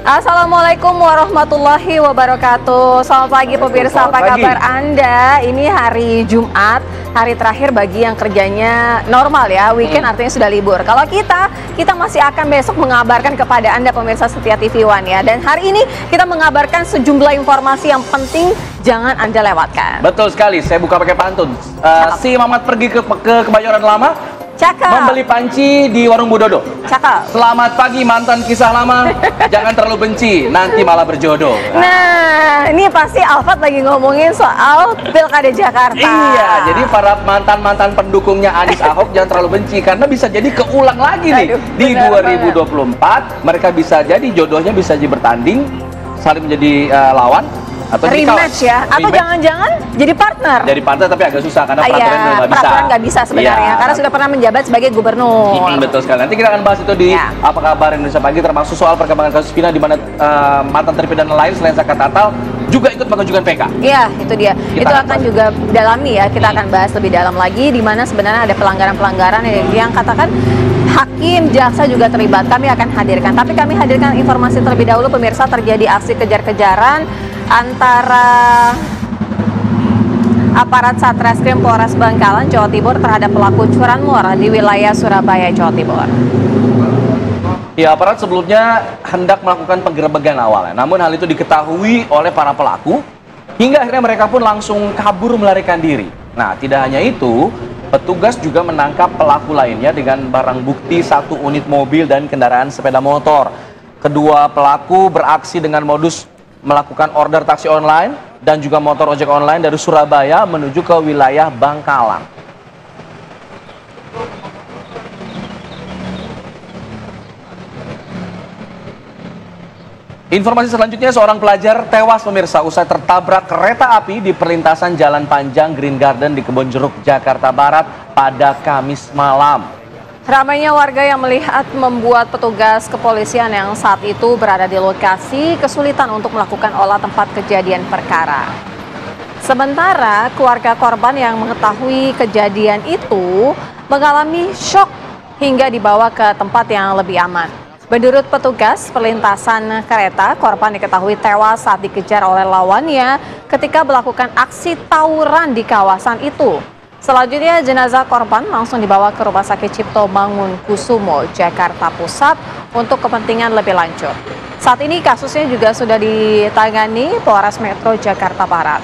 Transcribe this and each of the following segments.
Assalamualaikum warahmatullahi wabarakatuh. Selamat pagi pemirsa, apa kabar Anda? Ini hari Jumat, hari terakhir bagi yang kerjanya normal ya, weekend artinya sudah libur. Kalau kita masih akan besok mengabarkan kepada Anda pemirsa setia TV One ya. Dan hari ini kita mengabarkan sejumlah informasi yang penting, jangan Anda lewatkan. Betul sekali, saya buka pakai pantun. Si Mamat pergi ke Kebayoran Lama, cakep, membeli panci di warung Bu Dodo. Cakep. Selamat pagi mantan kisah lama, jangan terlalu benci, nanti malah berjodoh. Nah, ini pasti Alfat lagi ngomongin soal Pilkada Jakarta. Iya, jadi para mantan-mantan pendukungnya Anies Ahok jangan terlalu benci, karena bisa jadi keulang lagi nih. Di 2024, mereka bisa jadi jodohnya bisa jadi bertanding, saling menjadi lawan. Atau rematch ya, atau jangan-jangan jadi partner. Jadi partner tapi agak susah karena peraturan nggak bisa sebenarnya, karena sudah pernah menjabat sebagai gubernur. Betul sekali. Nanti kita akan bahas itu di Apa Kabar Indonesia Pagi, termasuk soal perkembangan kasus Vina di mana mantan terpidana lain selain Zakat Natal juga ikut mengajukan PK. Iya, itu dia. Itu akan juga dalami ya. Kita akan bahas lebih dalam lagi di mana sebenarnya ada pelanggaran-pelanggaran yang katakan hakim, jaksa juga terlibat. Kami akan hadirkan. Tapi kami hadirkan informasi terlebih dahulu pemirsa, terjadi aksi kejar-kejaran antara aparat Satreskrim Polres Bangkalan, Jawa Timur terhadap pelaku curanmor di wilayah Surabaya, Jawa Timur. Ya, aparat sebelumnya hendak melakukan penggerebekan awalnya. Namun hal itu diketahui oleh para pelaku hingga akhirnya mereka pun langsung kabur melarikan diri. Nah, tidak hanya itu, petugas juga menangkap pelaku lainnya dengan barang bukti 1 unit mobil dan kendaraan sepeda motor. Kedua pelaku beraksi dengan modus melakukan order taksi online dan juga motor ojek online dari Surabaya menuju ke wilayah Bangkalan. Informasi selanjutnya, seorang pelajar tewas pemirsa usai tertabrak kereta api di perlintasan Jalan Panjang Green Garden di Kebonjeruk, Jakarta Barat pada Kamis malam. Ramainya warga yang melihat membuat petugas kepolisian yang saat itu berada di lokasi kesulitan untuk melakukan olah tempat kejadian perkara. Sementara keluarga korban yang mengetahui kejadian itu mengalami syok hingga dibawa ke tempat yang lebih aman. Menurut petugas perlintasan kereta, korban diketahui tewas saat dikejar oleh lawannya ketika melakukan aksi tawuran di kawasan itu. Selanjutnya jenazah korban langsung dibawa ke Rumah Sakit Cipto Mangunkusumo, Jakarta Pusat untuk kepentingan lebih lanjut. Saat ini kasusnya juga sudah ditangani Polres Metro Jakarta Barat.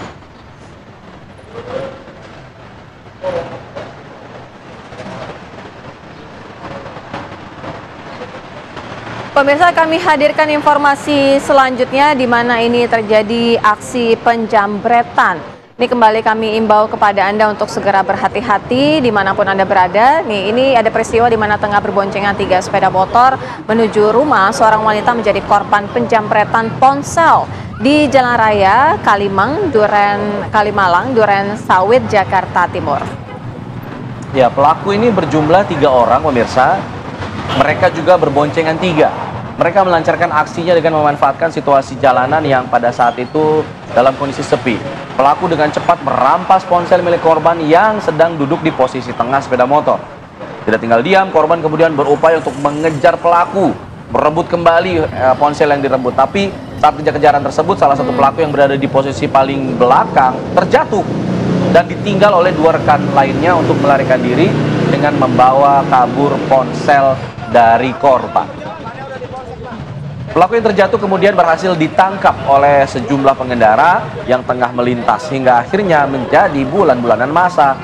Pemirsa, kami hadirkan informasi selanjutnya di mana ini terjadi aksi penjambretan. Ini kembali kami imbau kepada Anda untuk segera berhati-hati dimanapun Anda berada. Ini ada peristiwa di mana tengah berboncengan 3 sepeda motor menuju rumah seorang wanita menjadi korban penjamretan ponsel di Jalan Raya Kalimalang, Duren Sawit, Jakarta Timur. Ya, pelaku ini berjumlah 3 orang pemirsa. Mereka juga berboncengan 3. Mereka melancarkan aksinya dengan memanfaatkan situasi jalanan yang pada saat itu dalam kondisi sepi. Pelaku dengan cepat merampas ponsel milik korban yang sedang duduk di posisi tengah sepeda motor. Tidak tinggal diam, korban kemudian berupaya untuk mengejar pelaku, merebut kembali ponsel yang direbut. Tapi saat kejar-kejaran tersebut, salah satu pelaku yang berada di posisi paling belakang terjatuh dan ditinggal oleh 2 rekan lainnya untuk melarikan diri dengan membawa kabur ponsel dari korban. Pelaku yang terjatuh kemudian berhasil ditangkap oleh sejumlah pengendara yang tengah melintas hingga akhirnya menjadi bulan-bulanan masa.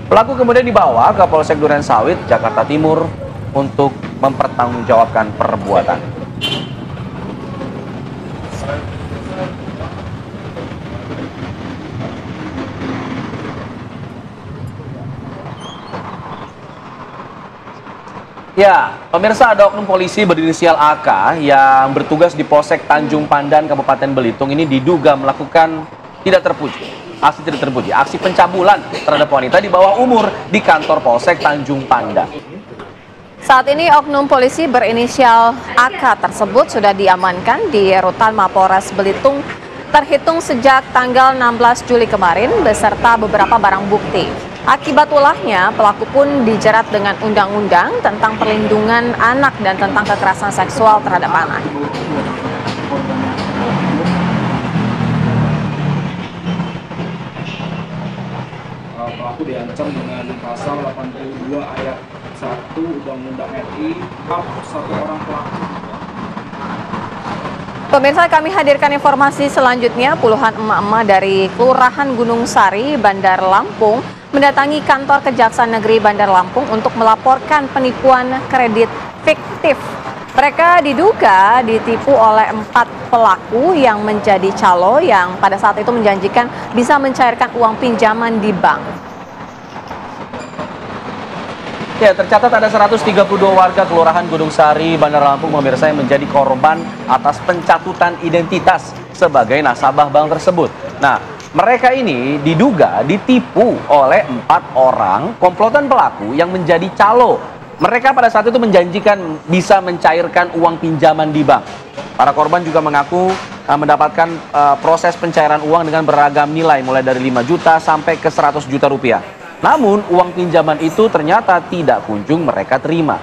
Pelaku kemudian dibawa ke Polsek Duren Sawit, Jakarta Timur untuk mempertanggungjawabkan perbuatan. Ya, pemirsa, ada oknum polisi berinisial AK yang bertugas di Polsek Tanjung Pandan, Kabupaten Belitung ini diduga melakukan aksi tidak terpuji, aksi pencabulan terhadap wanita di bawah umur di kantor Polsek Tanjung Pandan. Saat ini oknum polisi berinisial AK tersebut sudah diamankan di rutan Mapolres Belitung terhitung sejak tanggal 16 Juli kemarin beserta beberapa barang bukti. Akibat ulahnya, pelaku pun dijerat dengan undang-undang tentang perlindungan anak dan tentang kekerasan seksual terhadap anak. pelaku diancam dengan pasal 82 ayat 1 Undang-Undang RI, satu orang pelaku. Pemirsa, kami hadirkan informasi selanjutnya. Puluhan emak-emak dari Kelurahan Gunung Sari, Bandar Lampung mendatangi kantor Kejaksaan Negeri Bandar Lampung untuk melaporkan penipuan kredit fiktif. Mereka diduga ditipu oleh 4 pelaku yang menjadi calo yang pada saat itu menjanjikan bisa mencairkan uang pinjaman di bank. Ya, tercatat ada 132 warga Kelurahan Gunung Sari, Bandar Lampung, pemirsa, yang menjadi korban atas pencatutan identitas sebagai nasabah bank tersebut. Nah, mereka ini diduga ditipu oleh 4 orang komplotan pelaku yang menjadi calo. Mereka pada saat itu menjanjikan bisa mencairkan uang pinjaman di bank. Para korban juga mengaku mendapatkan proses pencairan uang dengan beragam nilai, mulai dari 5 juta sampai ke 100 juta rupiah. Namun, uang pinjaman itu ternyata tidak kunjung mereka terima.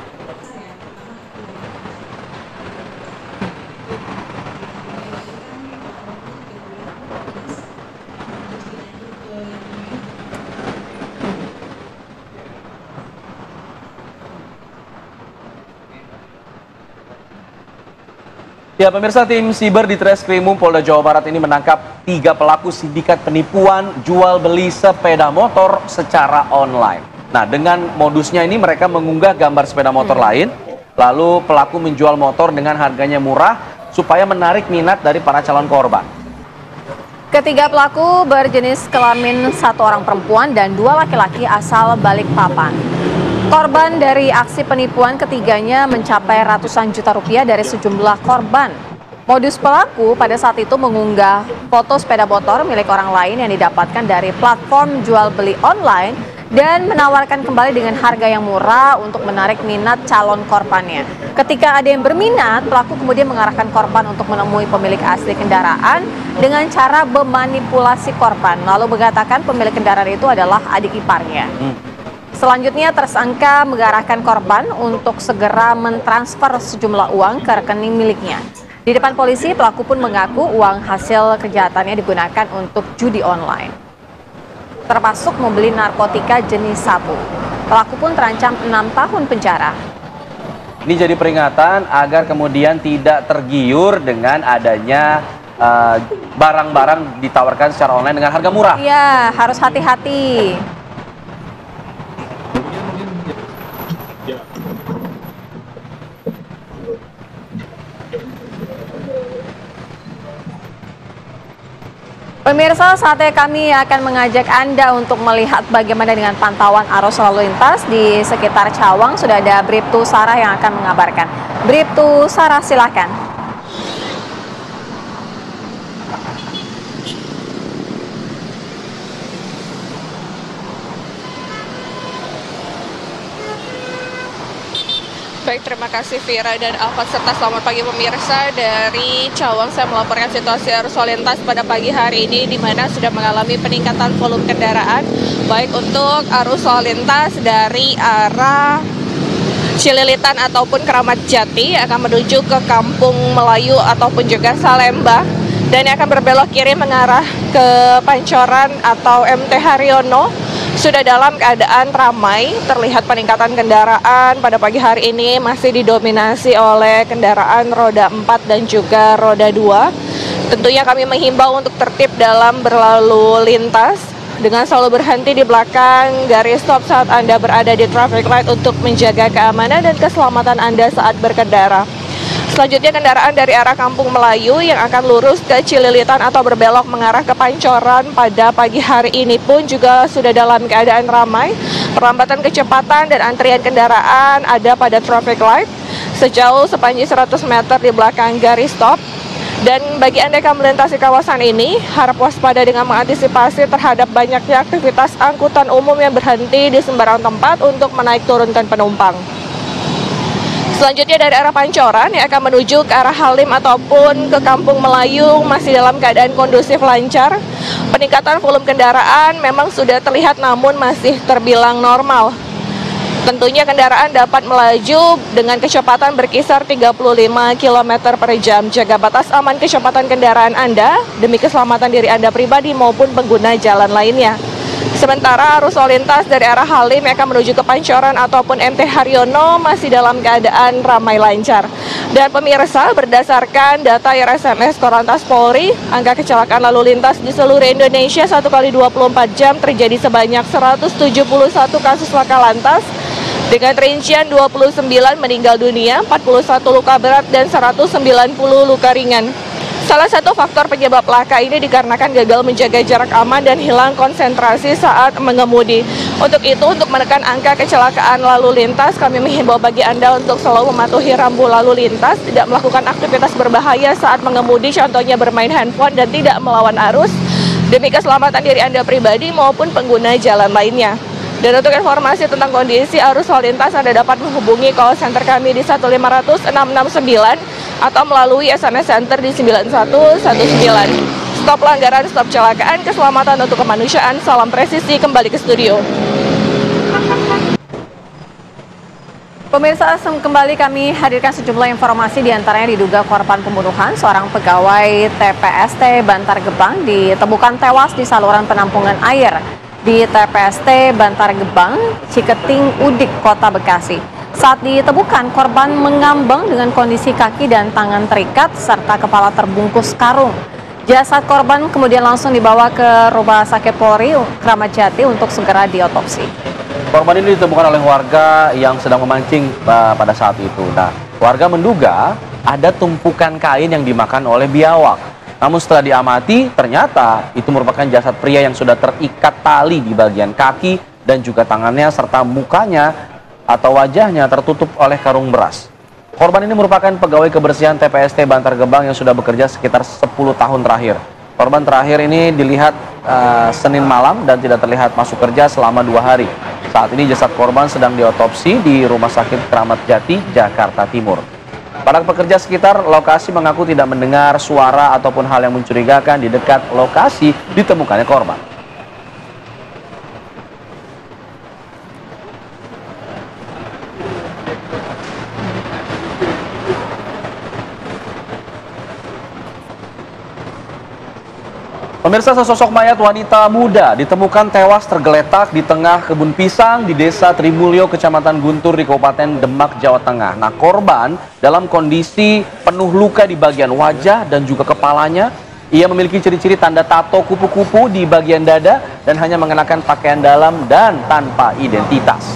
Ya, pemirsa, tim Siber di Treskrimum Polda Jawa Barat ini menangkap 3 pelaku sindikat penipuan jual beli sepeda motor secara online. Nah, dengan modusnya ini mereka mengunggah gambar sepeda motor lain, lalu pelaku menjual motor dengan harganya murah supaya menarik minat dari para calon korban. Ketiga pelaku berjenis kelamin 1 orang perempuan dan 2 laki-laki asal Balikpapan. Korban dari aksi penipuan ketiganya mencapai ratusan juta rupiah dari sejumlah korban. Modus pelaku pada saat itu mengunggah foto sepeda motor milik orang lain yang didapatkan dari platform jual beli online dan menawarkan kembali dengan harga yang murah untuk menarik minat calon korbannya. Ketika ada yang berminat, pelaku kemudian mengarahkan korban untuk menemui pemilik asli kendaraan dengan cara memanipulasi korban, lalu mengatakan pemilik kendaraan itu adalah adik iparnya. Selanjutnya, tersangka mengarahkan korban untuk segera mentransfer sejumlah uang ke rekening miliknya. Di depan polisi, pelaku pun mengaku uang hasil kejahatannya digunakan untuk judi online, termasuk membeli narkotika jenis sabu. Pelaku pun terancam 6 tahun penjara. Ini jadi peringatan agar kemudian tidak tergiur dengan adanya barang-barang ditawarkan secara online dengan harga murah. Iya, harus hati-hati. Pemirsa, saatnya kami akan mengajak Anda untuk melihat bagaimana dengan pantauan arus lalu lintas di sekitar Cawang. Sudah ada Bribtu Sarah yang akan mengabarkan. Bribtu Sarah, silakan. Baik, terima kasih Vira dan Alfat serta selamat pagi pemirsa. Dari Cawang saya melaporkan situasi arus lalu lintas pada pagi hari ini di mana sudah mengalami peningkatan volume kendaraan baik untuk arus lalu lintas dari arah Cililitan ataupun Keramat Jati akan menuju ke Kampung Melayu ataupun juga Salemba dan akan berbelok kiri mengarah ke Pancoran atau MT Haryono. Sudah dalam keadaan ramai, terlihat peningkatan kendaraan pada pagi hari ini masih didominasi oleh kendaraan roda 4 dan juga roda 2. Tentunya kami menghimbau untuk tertib dalam berlalu lintas dengan selalu berhenti di belakang garis stop saat Anda berada di traffic light untuk menjaga keamanan dan keselamatan Anda saat berkendara. Selanjutnya kendaraan dari arah Kampung Melayu yang akan lurus ke Cililitan atau berbelok mengarah ke Pancoran pada pagi hari ini pun juga sudah dalam keadaan ramai. Perlambatan kecepatan dan antrian kendaraan ada pada traffic light sejauh sepanjang 100 meter di belakang garis stop. Dan bagi Anda yang melintasi kawasan ini, harap waspada dengan mengantisipasi terhadap banyaknya aktivitas angkutan umum yang berhenti di sembarang tempat untuk menaik turunkan penumpang. Selanjutnya dari arah Pancoran yang akan menuju ke arah Halim ataupun ke Kampung Melayu masih dalam keadaan kondusif lancar. Peningkatan volume kendaraan memang sudah terlihat namun masih terbilang normal. Tentunya kendaraan dapat melaju dengan kecepatan berkisar 35 km per jam. Jaga batas aman kecepatan kendaraan Anda demi keselamatan diri Anda pribadi maupun pengguna jalan lainnya. Sementara arus lalu lintas dari arah Halim yang akan menuju ke Pancoran ataupun MT Haryono masih dalam keadaan ramai lancar. Dan pemirsa, berdasarkan data IRSMS Korlantas Polri, angka kecelakaan lalu lintas di seluruh Indonesia 1 kali 24 jam terjadi sebanyak 171 kasus laka lantas dengan rincian 29 meninggal dunia, 41 luka berat, dan 190 luka ringan. Salah satu faktor penyebab laka ini dikarenakan gagal menjaga jarak aman dan hilang konsentrasi saat mengemudi. Untuk itu, untuk menekan angka kecelakaan lalu lintas, kami menghimbau bagi Anda untuk selalu mematuhi rambu lalu lintas, tidak melakukan aktivitas berbahaya saat mengemudi, contohnya bermain handphone dan tidak melawan arus, demi keselamatan diri Anda pribadi maupun pengguna jalan lainnya. Dan untuk informasi tentang kondisi arus lalu lintas, Anda dapat menghubungi call center kami di 1500669 atau melalui SMS Center di 9119. Stop pelanggaran, stop kecelakaan, keselamatan untuk kemanusiaan. Salam presisi, kembali ke studio. Pemirsa, kembali kami hadirkan sejumlah informasi diantaranya diduga korban pembunuhan seorang pegawai TPST Bantar Gebang ditemukan tewas di saluran penampungan air di TPST Bantar Gebang, Ciketing, Udik, Kota Bekasi. Saat ditemukan, korban mengambang dengan kondisi kaki dan tangan terikat serta kepala terbungkus karung. Jasad korban kemudian langsung dibawa ke Rumah Sakit Polri Kramat Jati untuk segera diotopsi. Korban ini ditemukan oleh warga yang sedang memancing pada saat itu. Nah, warga menduga ada tumpukan kain yang dimakan oleh biawak. Namun setelah diamati, ternyata itu merupakan jasad pria yang sudah terikat tali di bagian kaki dan juga tangannya serta mukanya atau wajahnya tertutup oleh karung beras. Korban ini merupakan pegawai kebersihan TPST Bantar Gebang yang sudah bekerja sekitar 10 tahun terakhir. Korban terakhir ini dilihat Senin malam dan tidak terlihat masuk kerja selama 2 hari. Saat ini jasad korban sedang diotopsi di Rumah Sakit Kramat Jati, Jakarta Timur. Para pekerja sekitar lokasi mengaku tidak mendengar suara ataupun hal yang mencurigakan di dekat lokasi ditemukannya korban. Pemirsa, sesosok mayat wanita muda ditemukan tewas tergeletak di tengah kebun pisang di Desa Trimulyo, Kecamatan Guntur di Kabupaten Demak, Jawa Tengah. Nah, korban dalam kondisi penuh luka di bagian wajah dan juga kepalanya. Ia memiliki ciri-ciri tanda tato kupu-kupu di bagian dada dan hanya mengenakan pakaian dalam dan tanpa identitas.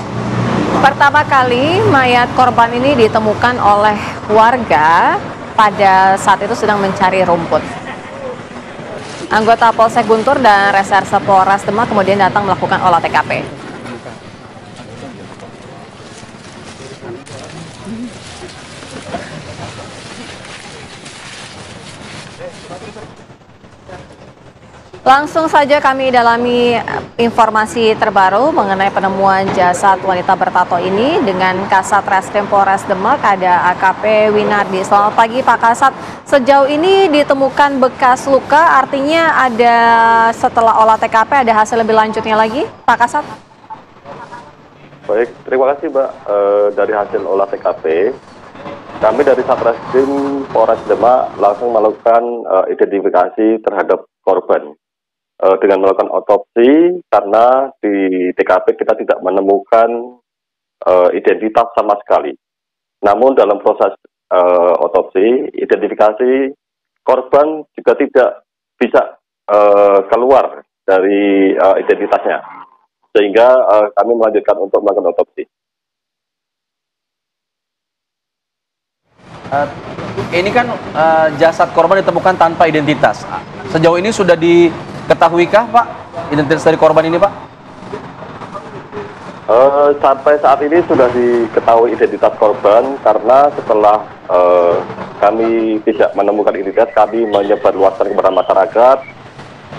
Pertama kali mayat korban ini ditemukan oleh warga pada saat itu sedang mencari rumput. Anggota Polsek Guntur dan Reserse Polres Demak kemudian datang melakukan olah TKP. Langsung saja kami dalami informasi terbaru mengenai penemuan jasad wanita bertato ini dengan Kasat Reskrim Polres Demak, ada AKP Winardi. Selamat pagi Pak Kasat, sejauh ini ditemukan bekas luka, artinya ada setelah olah TKP ada hasil lebih lanjutnya lagi Pak Kasat? Baik, terima kasih Mbak. Dari hasil olah TKP, kami dari Satreskrim Polres Demak langsung melakukan identifikasi terhadap korban. Dengan melakukan otopsi, karena di TKP kita tidak menemukan identitas sama sekali. Namun dalam proses otopsi, identifikasi korban juga tidak bisa keluar dari identitasnya, sehingga kami melanjutkan untuk melakukan otopsi. Ini kan jasad korban ditemukan tanpa identitas. Sejauh ini sudah diketahuikah Pak identitas dari korban ini Pak? Sampai saat ini sudah diketahui identitas korban karena setelah kami tidak menemukan identitas, kami menyebarluaskan kepada masyarakat,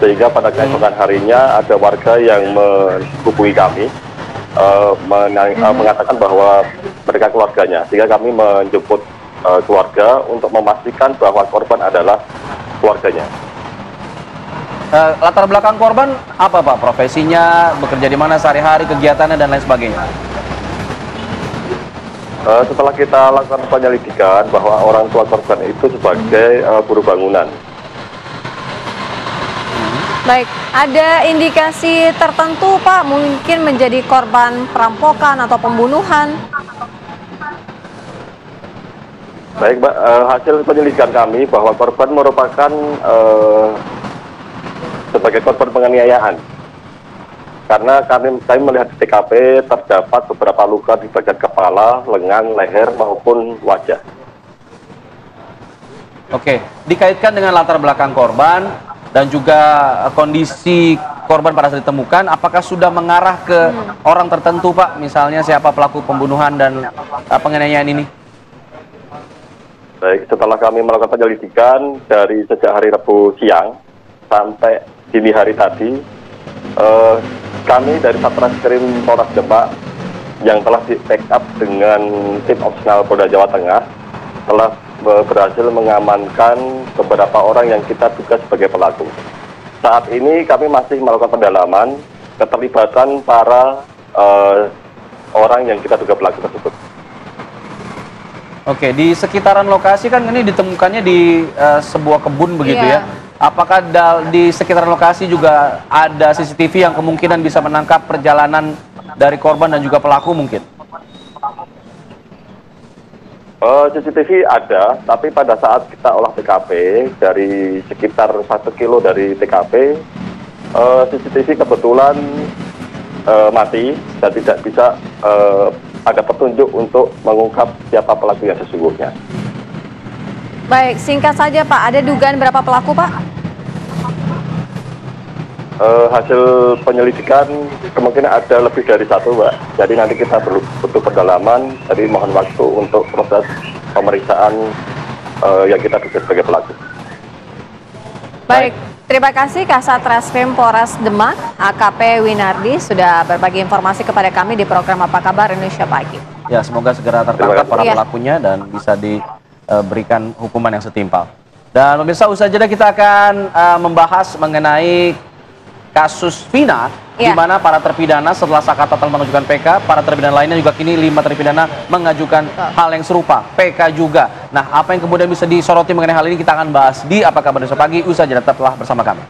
sehingga pada keesokan harinya ada warga yang menghubungi kami mengatakan bahwa mereka keluarganya, sehingga kami menjemput keluarga untuk memastikan bahwa korban adalah keluarganya. Latar belakang korban apa Pak? Profesinya, bekerja di mana sehari-hari, kegiatannya dan lain sebagainya? Setelah kita lakukan penyelidikan bahwa orang tua korban itu sebagai buruh bangunan. Baik, ada indikasi tertentu Pak mungkin menjadi korban perampokan atau pembunuhan? Baik, Mbak, hasil penyelidikan kami bahwa korban merupakan sebagai korban penganiayaan. Karena kami melihat di TKP terdapat beberapa luka di bagian kepala, lengan, leher maupun wajah. Oke, dikaitkan dengan latar belakang korban dan juga kondisi korban pada saat ditemukan, apakah sudah mengarah ke orang tertentu Pak? Misalnya siapa pelaku pembunuhan dan penganiayaan ini? Baik, setelah kami melakukan penyelidikan dari sejak hari Rabu siang sampai dini hari tadi, kami dari Satreskrim Polres Demak yang telah di-backup dengan tim opsional Polda Jawa Tengah telah berhasil mengamankan beberapa orang yang kita duga sebagai pelaku. Saat ini kami masih melakukan pendalaman keterlibatan para orang yang kita duga pelaku tersebut. Oke, di sekitaran lokasi kan ini ditemukannya di sebuah kebun begitu ya. Apakah di sekitaran lokasi juga ada CCTV yang kemungkinan bisa menangkap perjalanan dari korban dan juga pelaku mungkin? CCTV ada, tapi pada saat kita olah TKP dari sekitar 1 kilo dari TKP, CCTV kebetulan mati dan tidak bisa ada petunjuk untuk mengungkap siapa pelaku yang sesungguhnya. Baik, singkat saja Pak, ada dugaan berapa pelaku Pak? Hasil penyelidikan kemungkinan ada lebih dari 1, Mbak. Jadi nanti kita butuh pendalaman, jadi mohon waktu untuk proses pemeriksaan yang kita duga sebagai pelaku. Baik, terima kasih Kasat Reskrim Polres Demak, AKP Winardi sudah berbagi informasi kepada kami di program Apa Kabar Indonesia Pagi. Ya, semoga segera tertangkap para pelakunya dan bisa diberikan hukuman yang setimpal. Dan pemirsa, usai jeda kita akan membahas mengenai kasus Vina, di mana para terpidana setelah Sakata telah mengajukan PK, para terpidana lainnya juga kini 5 terpidana mengajukan hal yang serupa, PK juga. Nah, apa yang kemudian bisa disoroti mengenai hal ini kita akan bahas di Apa Kabar Indonesia Pagi, usai jeda, tetaplah bersama kami.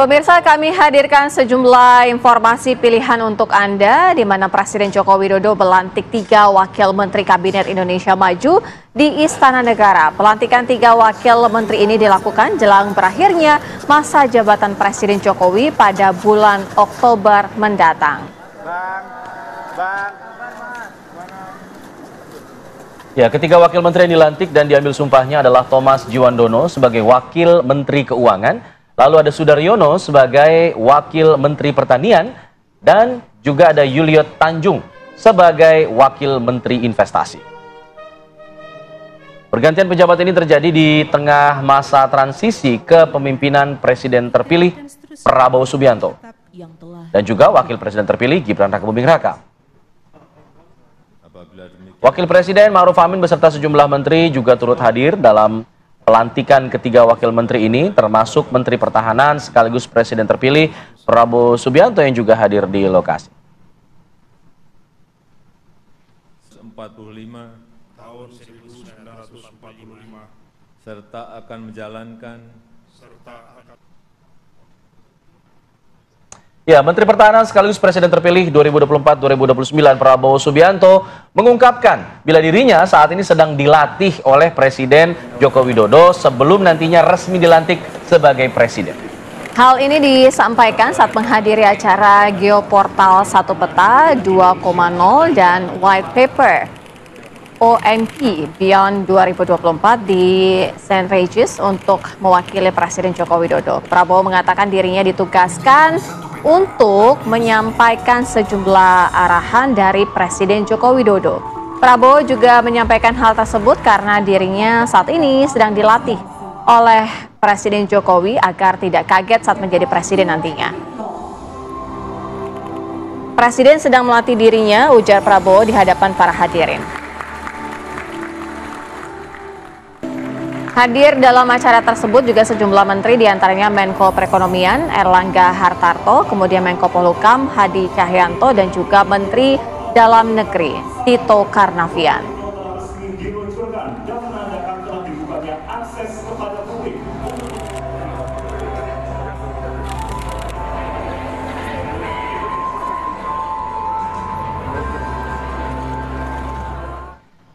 Pemirsa, kami hadirkan sejumlah informasi pilihan untuk Anda, di mana Presiden Joko Widodo melantik 3 wakil Menteri Kabinet Indonesia Maju di Istana Negara. Pelantikan 3 wakil menteri ini dilakukan jelang berakhirnya masa jabatan Presiden Jokowi pada bulan Oktober mendatang. Ya, ketiga wakil menteri yang dilantik dan diambil sumpahnya adalah Thomas Jiwandono sebagai Wakil Menteri Keuangan, lalu ada Sudaryono sebagai Wakil Menteri Pertanian, dan juga ada Yulio Tanjung sebagai Wakil Menteri Investasi. Pergantian pejabat ini terjadi di tengah masa transisi kepemimpinan Presiden terpilih Prabowo Subianto dan juga Wakil Presiden terpilih Gibran Rakabuming Raka. Wakil Presiden Ma'ruf Amin beserta sejumlah menteri juga turut hadir dalam pelantikan ketiga wakil menteri ini, termasuk Menteri Pertahanan sekaligus Presiden terpilih Prabowo Subianto yang juga hadir di lokasi. 45 tahun 1945 serta akan menjalankan Ya, Menteri Pertahanan sekaligus Presiden terpilih 2024-2029 Prabowo Subianto mengungkapkan bila dirinya saat ini sedang dilatih oleh Presiden Joko Widodo sebelum nantinya resmi dilantik sebagai Presiden. Hal ini disampaikan saat menghadiri acara Geoportal 1 Peta 2.0 dan White Paper ONP Beyond 2024 di St. Regis untuk mewakili Presiden Joko Widodo. Prabowo mengatakan dirinya ditugaskan untuk menyampaikan sejumlah arahan dari Presiden Joko Widodo. Prabowo juga menyampaikan hal tersebut karena dirinya saat ini sedang dilatih oleh Presiden Jokowi agar tidak kaget saat menjadi presiden nantinya. Presiden sedang melatih dirinya, ujar Prabowo di hadapan para hadirin. Hadir dalam acara tersebut juga sejumlah menteri, diantaranya Menko Perekonomian Erlangga Hartarto, kemudian Menko Polhukam Hadi Cahyanto, dan juga Menteri Dalam Negeri Tito Karnavian.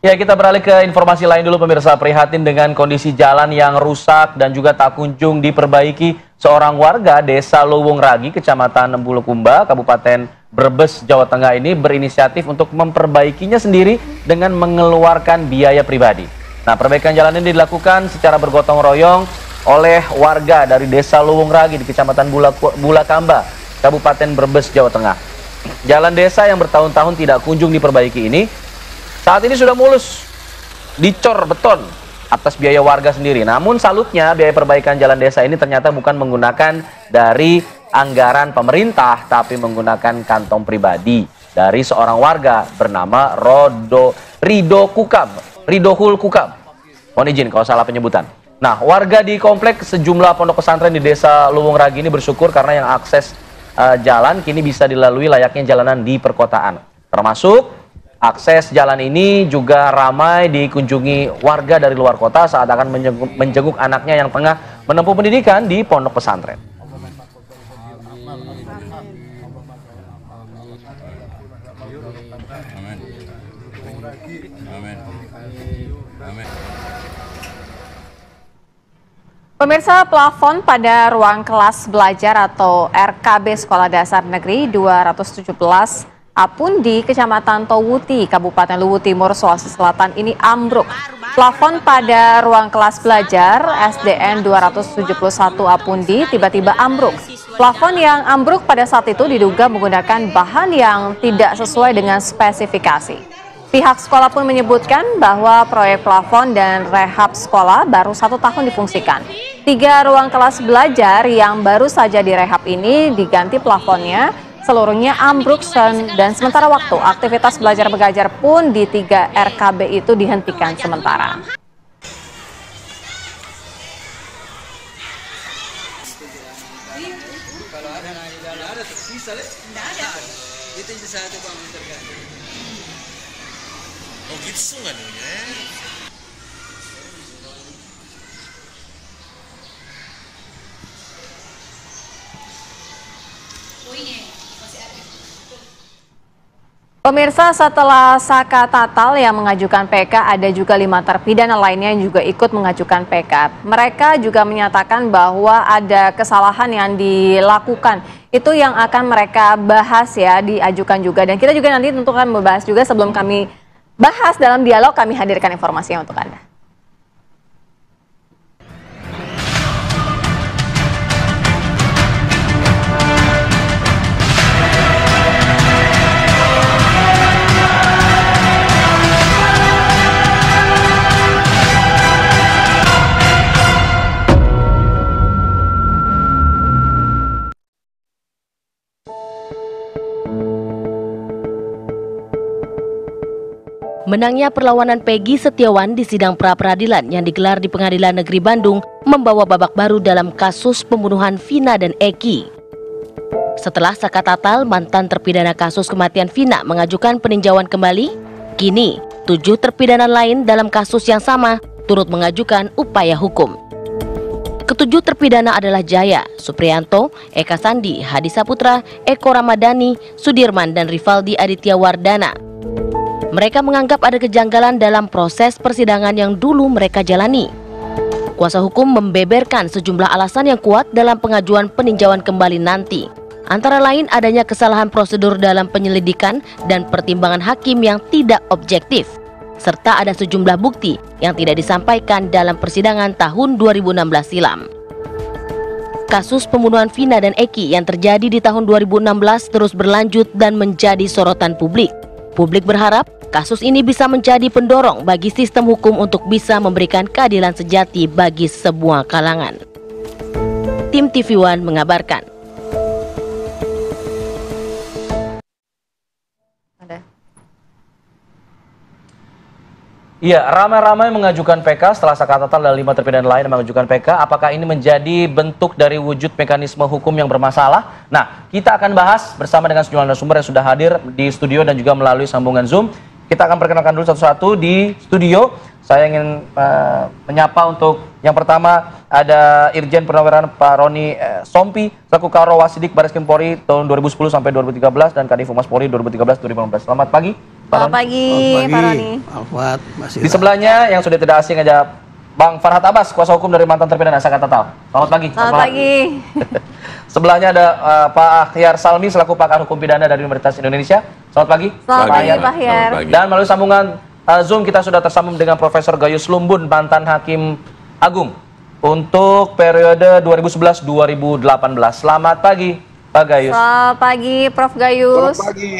Ya, kita beralih ke informasi lain dulu pemirsa. Prihatin dengan kondisi jalan yang rusak dan juga tak kunjung diperbaiki. Seorang warga Desa Luwung Ragi, Kecamatan Bulukumba, Kabupaten Brebes, Jawa Tengah ini berinisiatif untuk memperbaikinya sendiri dengan mengeluarkan biaya pribadi. Nah, perbaikan jalan ini dilakukan secara bergotong royong oleh warga dari Desa Luwung Ragi di Kecamatan Bulakamba, Kabupaten Brebes, Jawa Tengah. Jalan desa yang bertahun-tahun tidak kunjung diperbaiki ini saat ini sudah mulus dicor beton atas biaya warga sendiri. Namun salutnya biaya perbaikan jalan desa ini ternyata bukan menggunakan dari anggaran pemerintah, tapi menggunakan kantong pribadi dari seorang warga bernama Ridohul Kukam. Mohon izin kalau salah penyebutan. Nah, warga di komplek sejumlah pondok pesantren di Desa Luwung Ragi ini bersyukur karena yang akses jalan kini bisa dilalui layaknya jalanan di perkotaan. Termasuk akses jalan ini juga ramai dikunjungi warga dari luar kota saat akan menjenguk anaknya yang tengah menempuh pendidikan di pondok pesantren. Pemirsa, plafon pada ruang kelas belajar atau RKB Sekolah Dasar Negeri 217 Apundi, Kecamatan Towuti, Kabupaten Luwu Timur, Sulawesi Selatan ini ambruk. Plafon pada ruang kelas belajar SDN 271 Apundi tiba-tiba ambruk. Plafon yang ambruk pada saat itu diduga menggunakan bahan yang tidak sesuai dengan spesifikasi. Pihak sekolah pun menyebutkan bahwa proyek plafon dan rehab sekolah baru 1 tahun difungsikan. 3 ruang kelas belajar yang baru saja direhab ini diganti plafonnya, seluruhnya ambruk dan sementara waktu aktivitas belajar mengajar pun di 3 RKB itu dihentikan sementara. Oh gitu kan ya. Pemirsa, setelah Saka Tatal yang mengajukan PK, ada juga 5 terpidana lainnya yang juga ikut mengajukan PK. Mereka juga menyatakan bahwa ada kesalahan yang dilakukan. Itu yang akan mereka bahas ya, diajukan juga. Dan kita juga nanti tentu akan membahas juga. Sebelum kami bahas dalam dialog, kami hadirkan informasinya untuk Anda. Menangnya perlawanan Peggy Setiawan di sidang pra-peradilan yang digelar di Pengadilan Negeri Bandung membawa babak baru dalam kasus pembunuhan Vina dan Eki. Setelah Saka Tatal, mantan terpidana kasus kematian Vina, mengajukan peninjauan kembali, kini 7 terpidana lain dalam kasus yang sama turut mengajukan upaya hukum. Ketujuh terpidana adalah Jaya, Supriyanto, Eka Sandi, Hadi Saputra, Eko Ramadhani, Sudirman, dan Rivaldi Aditya Wardana. Mereka menganggap ada kejanggalan dalam proses persidangan yang dulu mereka jalani. Kuasa hukum membeberkan sejumlah alasan yang kuat dalam pengajuan peninjauan kembali nanti. Antara lain adanya kesalahan prosedur dalam penyelidikan dan pertimbangan hakim yang tidak objektif, serta ada sejumlah bukti yang tidak disampaikan dalam persidangan tahun 2016 silam. Kasus pembunuhan Vina dan Eki yang terjadi di tahun 2016 terus berlanjut dan menjadi sorotan publik. Publik berharap kasus ini bisa menjadi pendorong bagi sistem hukum untuk bisa memberikan keadilan sejati bagi sebuah kalangan. Tim TV One mengabarkan. Iya, ramai-ramai mengajukan PK setelah Sakatatal dan 5 terpidana lain mengajukan PK. Apakah ini menjadi bentuk dari wujud mekanisme hukum yang bermasalah? Nah, kita akan bahas bersama dengan sejumlah narasumber yang sudah hadir di studio dan juga melalui sambungan Zoom. Kita akan perkenalkan dulu satu-satu di studio. Saya ingin menyapa untuk yang pertama ada Irjen Purnawirawan Pak Roni Sompi selaku Karo Wasidik Baris Krim Polri tahun 2010 sampai 2013 dan Kadif Humas Polri 2013-2015. Selamat pagi. Selamat pagi, Pak Roni. Alfat, di sebelahnya yang sudah tidak asing aja Bang Farhad Abbas, kuasa hukum dari mantan terpidana Sakatatal. Selamat pagi. Selamat pagi. Sebelahnya ada Pak Akhyar Salmi selaku pakar hukum pidana dari Universitas Indonesia. Selamat pagi. Selamat pagi, Pak Akhyar. Dan melalui sambungan Zoom kita sudah tersambung dengan Profesor Gayus Lumbun, mantan Hakim Agung untuk periode 2011-2018. Selamat pagi, Pak Gayus. Selamat pagi, Prof Gayus. Selamat pagi.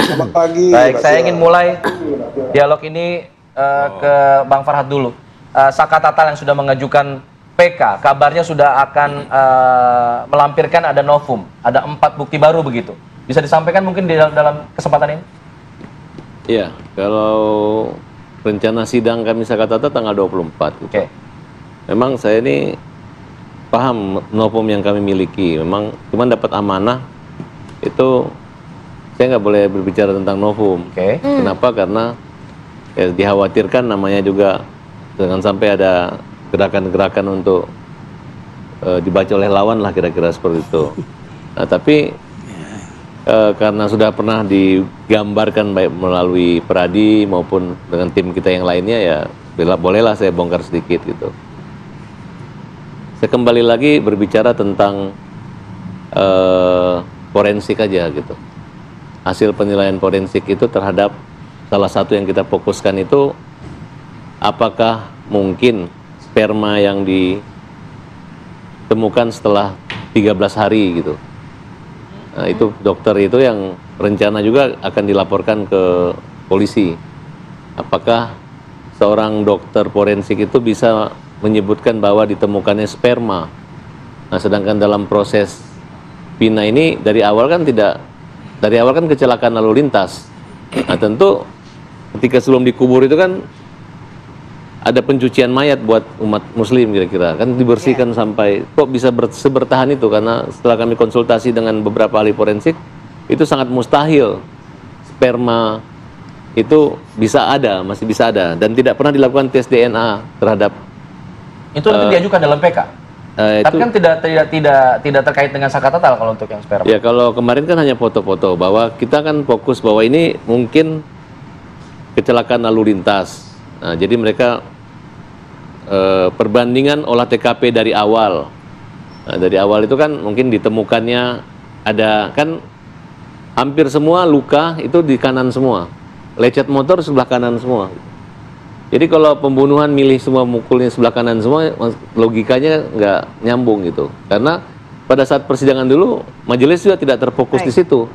Selamat pagi. Baik, saya ingin mulai dialog ini ke Bang Farhad dulu. Sakatatal yang sudah mengajukan PK, kabarnya sudah akan melampirkan ada novum, ada 4 bukti baru begitu. Bisa disampaikan mungkin di dalam kesempatan ini? Iya, kalau rencana sidang kami Sakatatal tanggal 24. Gitu. Memang saya ini paham novum yang kami miliki. Memang cuma dapat amanah itu saya nggak boleh berbicara tentang novum. Kenapa? Karena ya, dikhawatirkan namanya juga jangan sampai ada gerakan-gerakan untuk dibaca oleh lawan lah kira-kira seperti itu. Nah, tapi karena sudah pernah digambarkan baik melalui Peradi maupun dengan tim kita yang lainnya ya bolehlah saya bongkar sedikit gitu. Saya kembali lagi berbicara tentang forensik aja gitu. Hasil penilaian forensik itu terhadap salah satu yang kita fokuskan itu apakah mungkin sperma yang ditemukan setelah 13 hari gitu. Nah, itu dokter itu yang rencana juga akan dilaporkan ke polisi. Apakah seorang dokter forensik itu bisa menyebutkan bahwa ditemukannya sperma. Nah, sedangkan dalam proses PINA ini dari awal kan kecelakaan lalu lintas. Nah, tentu ketika sebelum dikubur itu kan ada pencucian mayat buat umat muslim kira-kira. Kan dibersihkan sampai kok bisa bertahan itu karena setelah kami konsultasi dengan beberapa ahli forensik itu sangat mustahil sperma itu masih bisa ada dan tidak pernah dilakukan tes DNA terhadap itu nanti diajukan dalam PK. Tapi kan tidak terkait dengan Sakatatal kalau untuk yang sperma. Ya kalau kemarin kan hanya foto-foto bahwa kita kan fokus bahwa ini mungkin kecelakaan lalu lintas. Nah, jadi mereka perbandingan olah TKP dari awal. Nah, dari awal itu kan mungkin ditemukannya ada kan hampir semua luka itu di kanan semua. Lecet motor sebelah kanan semua. Jadi kalau pembunuhan milih semua mukulnya sebelah kanan semua, logikanya nggak nyambung gitu. Karena pada saat persidangan dulu, majelis juga tidak terfokus di situ.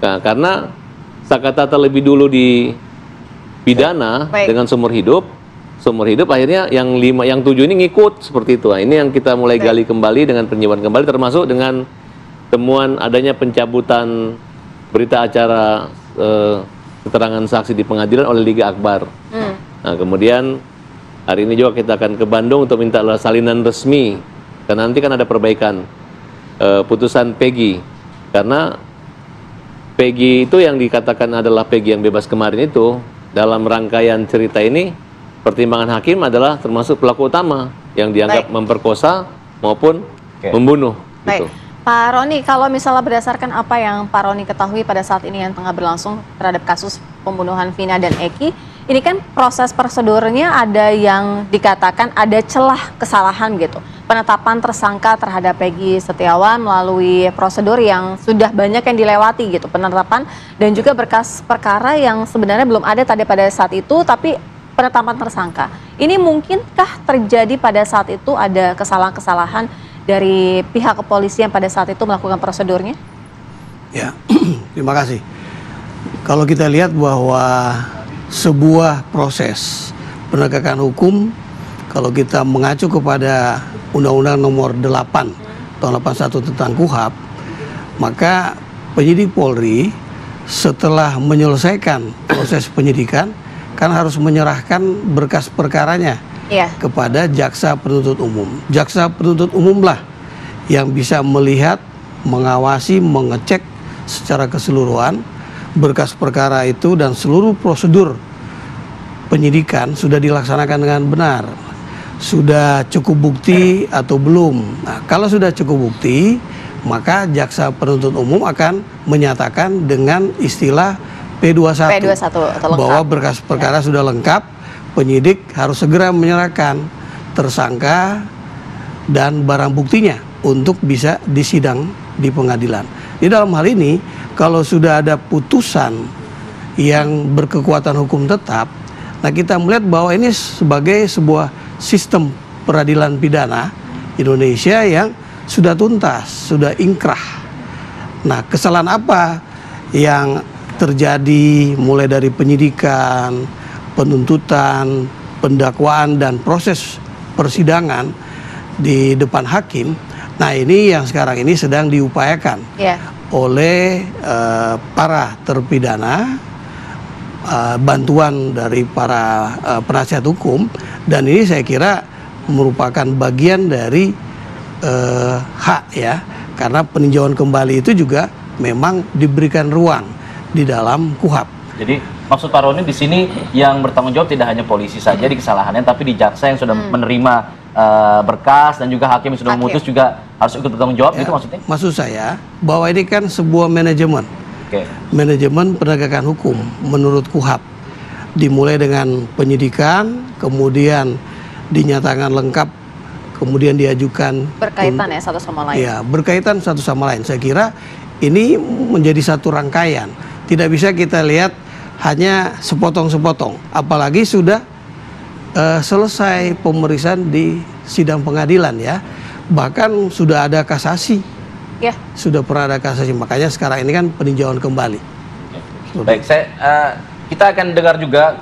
Nah, karena Sakatatal lebih dulu dipidana dengan seumur hidup akhirnya yang 7 ini ngikut seperti itu. Nah, ini yang kita mulai gali kembali dengan penyelidikan kembali, termasuk dengan temuan adanya pencabutan berita acara keterangan saksi di pengadilan oleh Liga Akbar. Nah, kemudian hari ini juga kita akan ke Bandung untuk minta salinan resmi karena nanti kan ada perbaikan putusan Peggy, karena Peggy itu yang dikatakan adalah Peggy yang bebas kemarin itu dalam rangkaian cerita ini pertimbangan hakim adalah termasuk pelaku utama yang dianggap memperkosa maupun membunuh. Gitu. Pak Roni, kalau misalnya berdasarkan apa yang Pak Roni ketahui pada saat ini yang tengah berlangsung terhadap kasus pembunuhan Vina dan Eki, ini kan proses prosedurnya ada yang dikatakan ada celah kesalahan gitu. Penetapan tersangka terhadap Peggy Setiawan melalui prosedur yang sudah banyak yang dilewati gitu. Penetapan dan juga berkas perkara yang sebenarnya belum ada tadi pada saat itu, tapi penetapan tersangka. Ini mungkinkah terjadi pada saat itu ada kesalahan-kesalahan dari pihak kepolisian pada saat itu melakukan prosedurnya? Ya, terima kasih. Kalau kita lihat bahwa sebuah proses penegakan hukum, kalau kita mengacu kepada Undang-Undang Nomor 8 Tahun 81 tentang KUHP, maka penyidik Polri setelah menyelesaikan proses penyidikan, kan harus menyerahkan berkas perkaranya kepada jaksa penuntut umum. Jaksa penuntut umumlah yang bisa melihat, mengawasi, mengecek secara keseluruhan berkas perkara itu dan seluruh prosedur penyidikan sudah dilaksanakan dengan benar. Sudah cukup bukti atau belum. Nah, kalau sudah cukup bukti, maka jaksa penuntut umum akan menyatakan dengan istilah P21, bahwa berkas perkara sudah lengkap, penyidik harus segera menyerahkan tersangka dan barang buktinya untuk bisa disidang di pengadilan. Di dalam hal ini, kalau sudah ada putusan yang berkekuatan hukum tetap, nah kita melihat bahwa ini sebagai sebuah sistem peradilan pidana Indonesia yang sudah tuntas, sudah ingkrah. Nah, kesalahan apa yang terjadi mulai dari penyidikan, penuntutan, pendakwaan, dan proses persidangan di depan hakim. Nah, ini yang sekarang ini sedang diupayakan oleh para terpidana, bantuan dari para penasihat hukum, dan ini saya kira merupakan bagian dari hak ya, karena peninjauan kembali itu juga memang diberikan ruang di dalam KUHP. Jadi maksud Pak Roni di sini yang bertanggung jawab tidak hanya polisi saja di kesalahannya, tapi di jaksa yang sudah menerima berkas dan juga hakim yang sudah memutus juga harus ikut bertanggung jawab, gitu maksudnya? Maksud saya bahwa ini kan sebuah manajemen, manajemen penegakan hukum menurut KUHP, dimulai dengan penyidikan, kemudian dinyatakan lengkap, kemudian diajukan berkaitan ya satu sama lain. Ya, berkaitan satu sama lain. Saya kira ini menjadi satu rangkaian. Tidak bisa kita lihat hanya sepotong-sepotong. Apalagi sudah selesai pemeriksaan di sidang pengadilan ya. Bahkan sudah ada kasasi. Ya. Sudah pernah ada kasasi. Makanya sekarang ini kan peninjauan kembali. Baik, kita akan dengar juga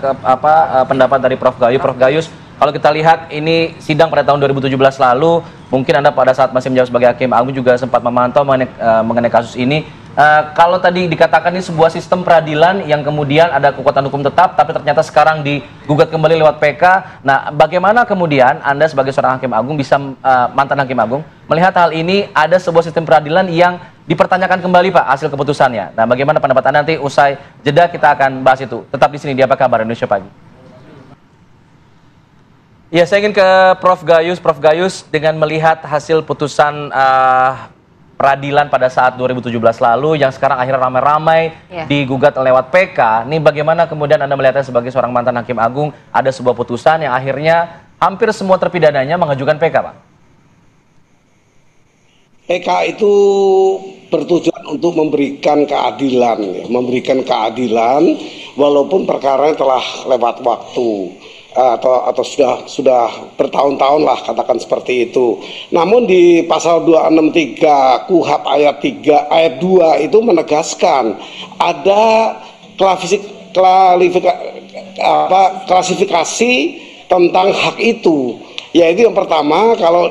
pendapat dari Prof Gayus. Prof Gayus, kalau kita lihat ini sidang pada tahun 2017 lalu, mungkin Anda pada saat masih menjabat sebagai Hakim Agung juga sempat memantau mengenai kasus ini. Kalau tadi dikatakan ini sebuah sistem peradilan yang kemudian ada kekuatan hukum tetap, tapi ternyata sekarang digugat kembali lewat PK. Nah, bagaimana kemudian Anda sebagai seorang Hakim Agung bisa, mantan Hakim Agung, melihat hal ini ada sebuah sistem peradilan yang dipertanyakan kembali Pak hasil keputusannya. Nah, bagaimana pendapat Anda? Nanti usai jeda kita akan bahas itu. Tetap di sini di Apa Kabar Indonesia Pagi. Ya, saya ingin ke Prof Gayus. Prof Gayus, dengan melihat hasil putusan peradilan pada saat 2017 lalu yang sekarang akhirnya ramai-ramai digugat lewat PK, ini bagaimana kemudian Anda melihatnya sebagai seorang mantan Hakim Agung, ada sebuah putusan yang akhirnya hampir semua terpidananya mengajukan PK, Pak? PK itu bertujuan untuk memberikan keadilan, walaupun perkara telah lewat waktu. Atau sudah bertahun-tahun lah, katakan seperti itu. Namun di pasal 263 KUHP ayat 2 itu menegaskan ada klasifikasi tentang hak itu, yaitu yang pertama kalau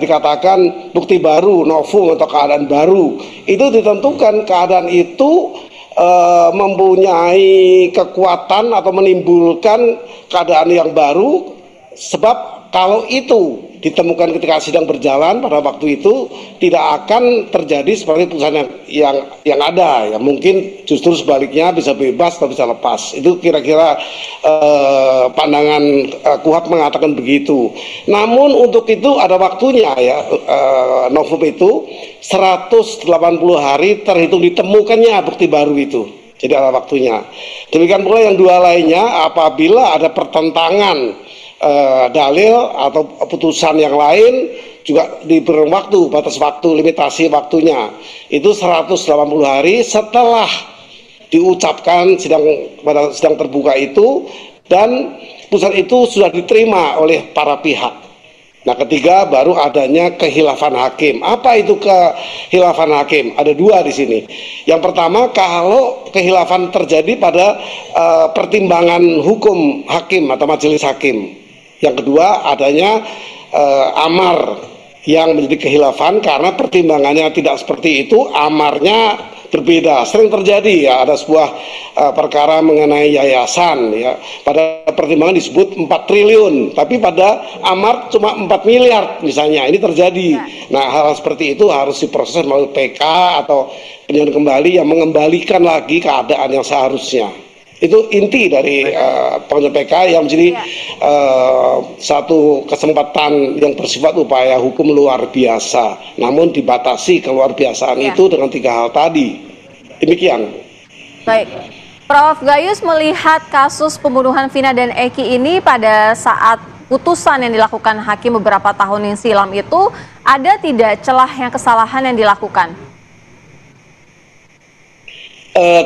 dikatakan bukti baru, novum atau keadaan baru, itu ditentukan keadaan itu mempunyai kekuatan atau menimbulkan keadaan yang baru, sebab kalau itu ditemukan ketika sidang berjalan pada waktu itu tidak akan terjadi seperti putusan yang ada, ya mungkin justru sebaliknya bisa bebas atau bisa lepas. Itu kira-kira pandangan KUHP mengatakan begitu. Namun untuk itu ada waktunya ya, novum itu 180 hari terhitung ditemukannya bukti baru itu. Jadi ada waktunya. Demikian pula yang dua lainnya, apabila ada pertentangan dalil atau putusan yang lain juga diberi waktu, batas waktu, limitasi waktunya itu 180 hari setelah diucapkan pada sidang terbuka itu dan putusan itu sudah diterima oleh para pihak. Nah, ketiga baru adanya kehilafan hakim. Apa itu kehilafan hakim? Ada dua di sini. Yang pertama, kalau kehilafan terjadi pada pertimbangan hukum hakim atau majelis hakim. Yang kedua, adanya amar yang menjadi kehilafan karena pertimbangannya tidak seperti itu, amarnya berbeda. Sering terjadi ya, ada sebuah perkara mengenai yayasan ya, pada pertimbangan disebut 4 triliun, tapi pada amar cuma 4 miliar misalnya. Ini terjadi. Nah, hal seperti itu harus diproses melalui PK atau peninjauan kembali yang mengembalikan lagi keadaan yang seharusnya. Itu inti dari pengajuan PK yang menjadi satu kesempatan yang bersifat upaya hukum luar biasa, namun dibatasi keluar biasaan itu dengan 3 hal tadi. Demikian. Baik, Prof. Gayus melihat kasus pembunuhan Vina dan Eki ini pada saat putusan yang dilakukan hakim beberapa tahun yang silam itu, ada tidak celahnya kesalahan yang dilakukan?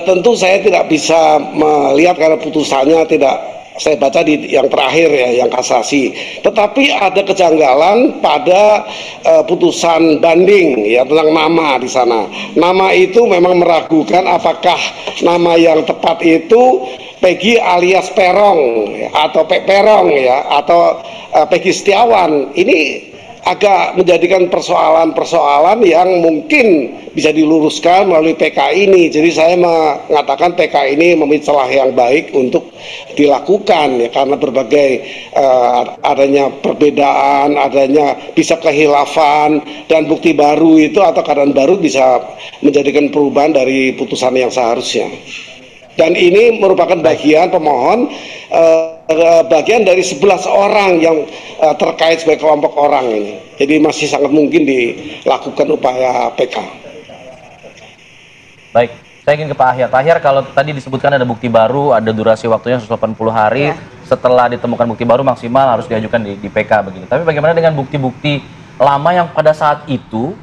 Tentu saya tidak bisa melihat karena putusannya tidak saya baca di yang terakhir ya, yang kasasi. Tetapi ada kejanggalan pada putusan banding ya tentang nama di sana. Nama itu memang meragukan apakah nama yang tepat itu Peggy alias Perong ya, atau Perong ya, atau Peggy Setiawan. Ini agak menjadikan persoalan-persoalan yang mungkin bisa diluruskan melalui PK ini. Jadi saya mengatakan PK ini memiliki celah yang baik untuk dilakukan ya, karena berbagai adanya perbedaan, adanya bisa kehilafan, dan bukti baru itu atau keadaan baru bisa menjadikan perubahan dari putusan yang seharusnya. Dan ini merupakan bagian pemohon bagian dari 11 orang yang terkait sebagai kelompok orang ini. Jadi masih sangat mungkin dilakukan upaya PK. Baik, saya ingin ke Pak Ahyar. Pak Ahyar, kalau tadi disebutkan ada bukti baru, ada durasi waktunya 180 hari, setelah ditemukan bukti baru maksimal harus diajukan di PK begitu. Tapi bagaimana dengan bukti-bukti lama yang pada saat itu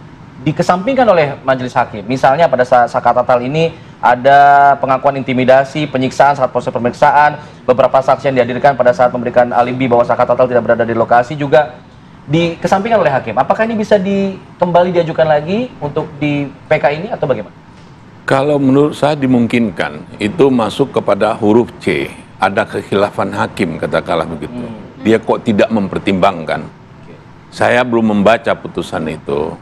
dikesampingkan oleh majelis hakim? Misalnya pada saat Saka Tatal ini ada pengakuan intimidasi, penyiksaan saat proses pemeriksaan, beberapa saksi yang dihadirkan pada saat memberikan alibi bahwa Saka Tatal tidak berada di lokasi juga dikesampingkan oleh hakim. Apakah ini bisa kembali diajukan lagi untuk di PK ini atau bagaimana? Kalau menurut saya dimungkinkan, itu masuk kepada huruf C, ada kekhilafan hakim, katakanlah begitu. Dia kok tidak mempertimbangkan. Saya belum membaca putusan itu.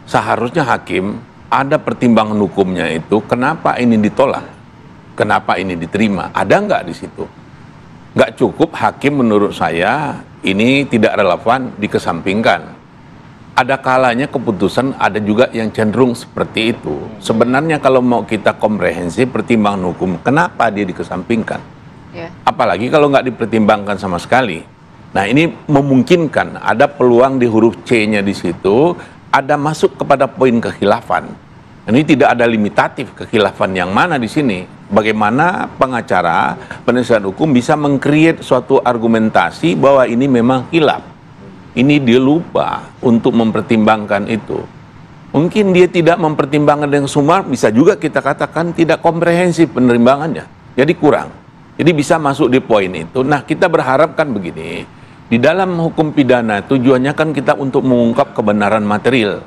Seharusnya hakim ada pertimbangan hukumnya itu, kenapa ini ditolak, kenapa ini diterima, ada nggak di situ? Nggak cukup hakim menurut saya ini tidak relevan dikesampingkan. Ada kalanya keputusan ada juga yang cenderung seperti itu. Sebenarnya kalau mau kita komprehensif pertimbangan hukum, kenapa dia dikesampingkan? Apalagi kalau nggak dipertimbangkan sama sekali. Nah, ini memungkinkan ada peluang di huruf C-nya di situ, ada masuk kepada poin kekhilafan. Ini tidak ada limitatif kekhilafan yang mana di sini. Bagaimana pengacara, penasihat hukum bisa meng-create suatu argumentasi bahwa ini memang khilaf. Ini dia lupa untuk mempertimbangkan itu. Mungkin dia tidak mempertimbangkan dengan sumar, bisa juga kita katakan tidak komprehensif penerbangannya. Jadi kurang. Jadi bisa masuk di poin itu. Nah, kita berharapkan begini. Di dalam hukum pidana tujuannya kan kita untuk mengungkap kebenaran material.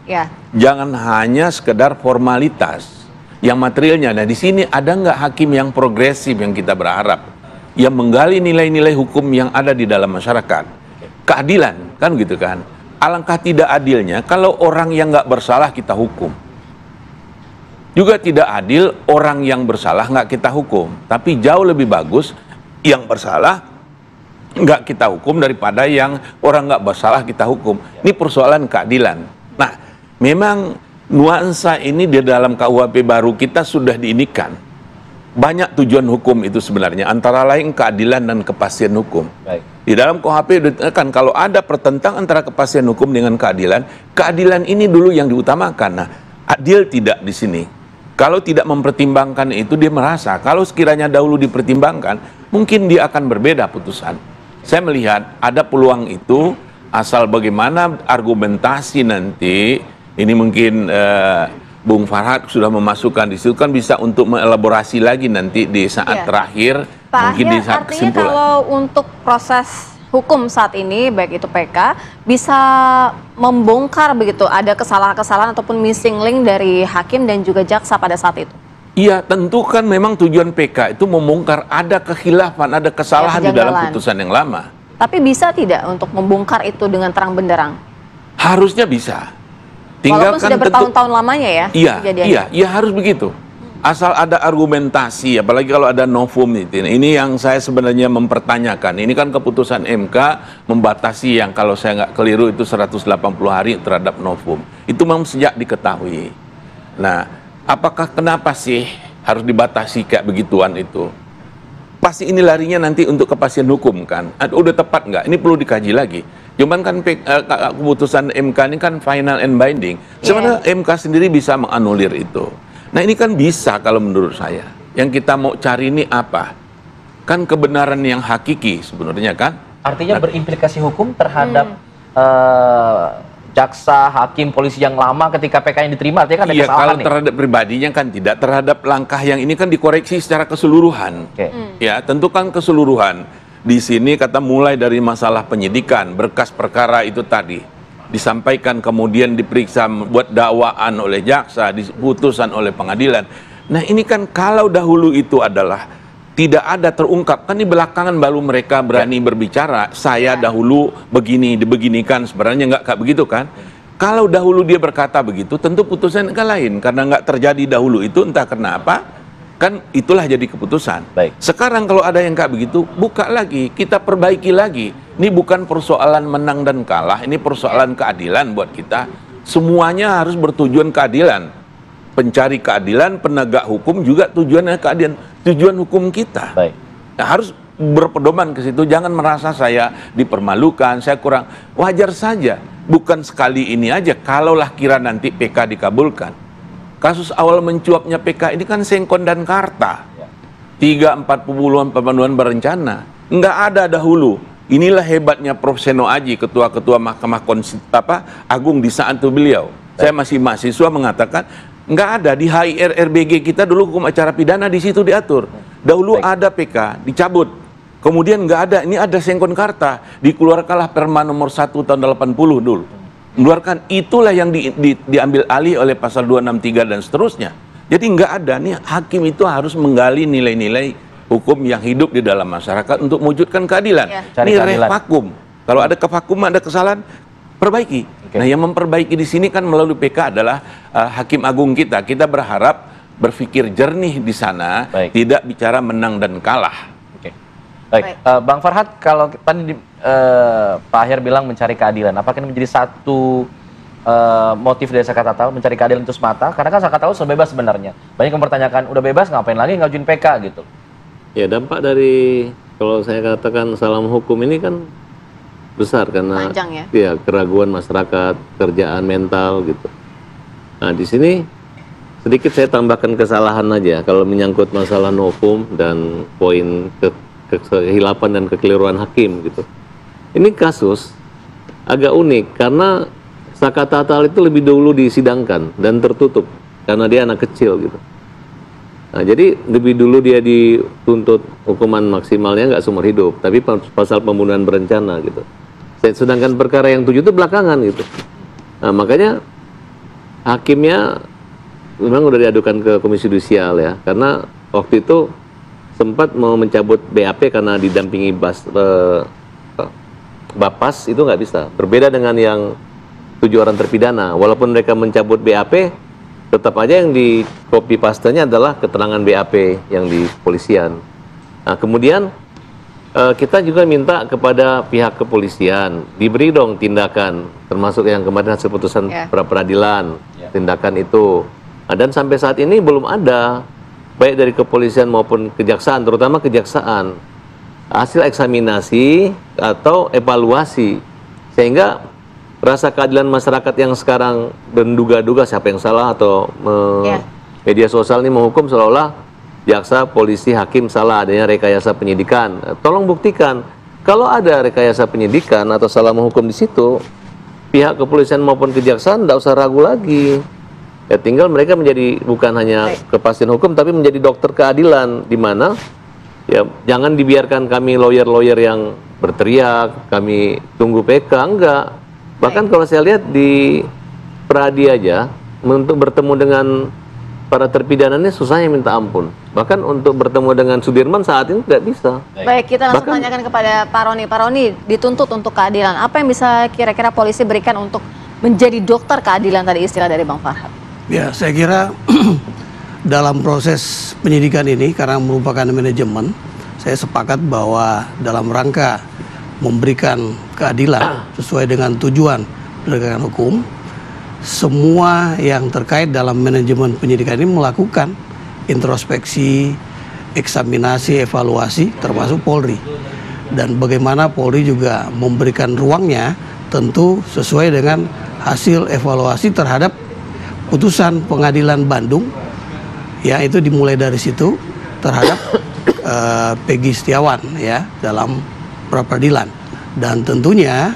Jangan hanya sekedar formalitas yang materialnya. Nah, di sini ada nggak hakim yang progresif yang kita berharap, yang menggali nilai-nilai hukum yang ada di dalam masyarakat, keadilan, kan gitu kan? Alangkah tidak adilnya kalau orang yang nggak bersalah kita hukum. Juga tidak adil orang yang bersalah nggak kita hukum. Tapi jauh lebih bagus yang bersalah nggak kita hukum daripada yang orang nggak bersalah kita hukum. Ini persoalan keadilan. Nah, memang nuansa ini di dalam KUHP baru kita sudah diinikan. Banyak tujuan hukum itu sebenarnya, antara lain keadilan dan kepastian hukum. Di dalam KUHP ditekan kalau ada pertentangan antara kepastian hukum dengan keadilan, keadilan ini dulu yang diutamakan. Nah, adil tidak di sini. Kalau tidak mempertimbangkan itu, dia merasa kalau sekiranya dahulu dipertimbangkan, mungkin dia akan berbeda putusan. Saya melihat ada peluang itu, asal bagaimana argumentasi nanti, ini mungkin Bung Farhad sudah memasukkan di situ, kan bisa untuk mengelaborasi lagi nanti di saat terakhir, Pak mungkin Ahyar, di saat artinya kesimpulan. kalau untuk proses hukum saat ini, baik itu PK, bisa membongkar begitu, ada kesalahan-kesalahan ataupun missing link dari hakim dan juga jaksa pada saat itu? Iya, tentu kan memang tujuan PK itu membongkar ada kekhilafan, ada kesalahan di dalam putusan yang lama. Tapi bisa tidak untuk membongkar itu dengan terang benderang? Harusnya bisa. Walaupun sudah bertahun-tahun lamanya ya? Iya, harus begitu. Asal ada argumentasi, apalagi kalau ada novum itu. Ini yang saya sebenarnya mempertanyakan. Ini kan keputusan MK membatasi yang kalau saya nggak keliru itu 180 hari terhadap novum. Itu memang sejak diketahui. Nah, apakah kenapa sih harus dibatasi kayak begituan itu? Pasti ini larinya nanti untuk kepastian hukum kan. Udah tepat nggak? Ini perlu dikaji lagi. Cuman kan keputusan MK ini kan final and binding. Sebenarnya MK sendiri bisa menganulir itu. Nah ini kan bisa kalau menurut saya. Yang kita mau cari ini apa? Kan kebenaran yang hakiki sebenarnya kan. Artinya berimplikasi hukum terhadap jaksa, hakim, polisi yang lama ketika PK yang diterima. Artinya kan ada kesalahan kalau terhadap pribadinya kan tidak. Terhadap langkah yang ini kan dikoreksi secara keseluruhan. Ya tentu kan keseluruhan. Di sini kata mulai dari masalah penyidikan, berkas perkara itu tadi. Disampaikan kemudian diperiksa buat dakwaan oleh jaksa, diputusan oleh pengadilan. Nah ini kan kalau dahulu itu adalah tidak ada terungkap, kan di belakangan baru mereka berani berbicara, saya dahulu begini, dibeginikan, sebenarnya nggak kayak begitu kan. Kalau dahulu dia berkata begitu, tentu putusan kan lain, karena nggak terjadi dahulu itu entah kenapa, kan itulah jadi keputusan. Sekarang kalau ada yang kayak begitu, buka lagi, kita perbaiki lagi. Ini bukan persoalan menang dan kalah, ini persoalan keadilan buat kita. Semuanya harus bertujuan keadilan. Pencari keadilan, penegak hukum juga tujuannya keadilan, tujuan hukum kita. Nah, harus berpedoman ke situ, jangan merasa saya dipermalukan, saya kurang. Wajar saja, bukan sekali ini aja, kalaulah kira nanti PK dikabulkan. Kasus awal mencuapnya PK ini kan Sengkon dan Karta. 3-4 pembunuhan berencana. Nggak ada dahulu. Inilah hebatnya Prof. Seno Aji, ketua-ketua Mahkamah Agung di saat itu beliau. Saya masih mahasiswa mengatakan, nggak ada di HIR-RBG kita dulu hukum acara pidana di situ diatur. Dahulu ada PK, dicabut. Kemudian nggak ada, ini ada Sengkon Karta. Dikeluarkanlah Perma nomor 1 tahun 80 dulu. Mengeluarkan, itulah yang diambil alih oleh pasal 263 dan seterusnya. Jadi nggak ada, nih hakim itu harus menggali nilai-nilai hukum yang hidup di dalam masyarakat untuk mewujudkan keadilan. Ini vakum. Kalau ada kevakum, ada kesalahan, perbaiki. Nah, yang memperbaiki di sini kan melalui PK adalah Hakim Agung kita. Kita berharap berpikir jernih di sana, tidak bicara menang dan kalah. Baik, Bang Farhad, kalau tadi Pak Ahyar bilang mencari keadilan, apakah ini menjadi satu motif dari Sakatatal mencari keadilan itu semata? Karena kan Sakatatal sudah bebas sebenarnya. Banyak yang mempertanyakan, udah bebas ngapain lagi ngajuin PK gitu? Ya dampak dari kalau saya katakan salam hukum ini kan besar karena ya keraguan masyarakat, kerjaan mental gitu. Nah di sini sedikit saya tambahkan kesalahan aja kalau menyangkut masalah novum dan poin kehilapan dan kekeliruan hakim gitu. Ini kasus agak unik karena Sakatatal itu lebih dulu disidangkan dan tertutup karena dia anak kecil gitu. Nah, jadi lebih dulu dia dituntut hukuman maksimalnya nggak seumur hidup, tapi pasal pembunuhan berencana gitu. Sedangkan perkara yang 7 itu belakangan gitu. Nah, makanya hakimnya memang udah diadukan ke Komisi Yudisial ya, karena waktu itu sempat mau mencabut BAP karena didampingi Bapas itu nggak bisa. Berbeda dengan yang 7 orang terpidana, walaupun mereka mencabut BAP, tetap aja yang di copy pastenya adalah keterangan BAP yang di kepolisian. Nah, kemudian kita juga minta kepada pihak kepolisian diberi dong tindakan, termasuk yang kemarin hasil putusan pra-peradilan, tindakan itu. Nah, dan sampai saat ini belum ada, baik dari kepolisian maupun kejaksaan, terutama kejaksaan, hasil eksaminasi atau evaluasi, sehingga rasa keadilan masyarakat yang sekarang menduga-duga siapa yang salah atau media sosial ini menghukum seolah-olah jaksa, polisi, hakim salah adanya rekayasa penyidikan. Tolong buktikan kalau ada rekayasa penyidikan atau salah menghukum di situ, pihak kepolisian maupun kejaksaan tidak usah ragu lagi. Ya tinggal mereka menjadi bukan hanya kepastian hukum tapi menjadi dokter keadilan, di mana ya jangan dibiarkan kami lawyer-lawyer yang berteriak, kami tunggu PK, enggak. Bahkan kalau saya lihat di Pradi aja, untuk bertemu dengan para terpidananya susahnya minta ampun. Bahkan untuk bertemu dengan Sudirman saat ini tidak bisa. Baik, kita langsung tanyakan kepada Pak Roni. Pak Roni, dituntut untuk keadilan. Apa yang bisa kira-kira polisi berikan untuk menjadi dokter keadilan tadi istilah dari Bang Farhad? Ya, saya kira dalam proses penyidikan ini, karena merupakan manajemen, saya sepakat bahwa dalam rangka memberikan keadilan sesuai dengan tujuan penegakan hukum, semua yang terkait dalam manajemen penyidikan ini melakukan introspeksi, eksaminasi, evaluasi, termasuk Polri. Dan bagaimana Polri juga memberikan ruangnya tentu sesuai dengan hasil evaluasi terhadap putusan Pengadilan Bandung, ya, itu dimulai dari situ terhadap Peggy Setiawan, ya, dalam pra-peradilan. Dan tentunya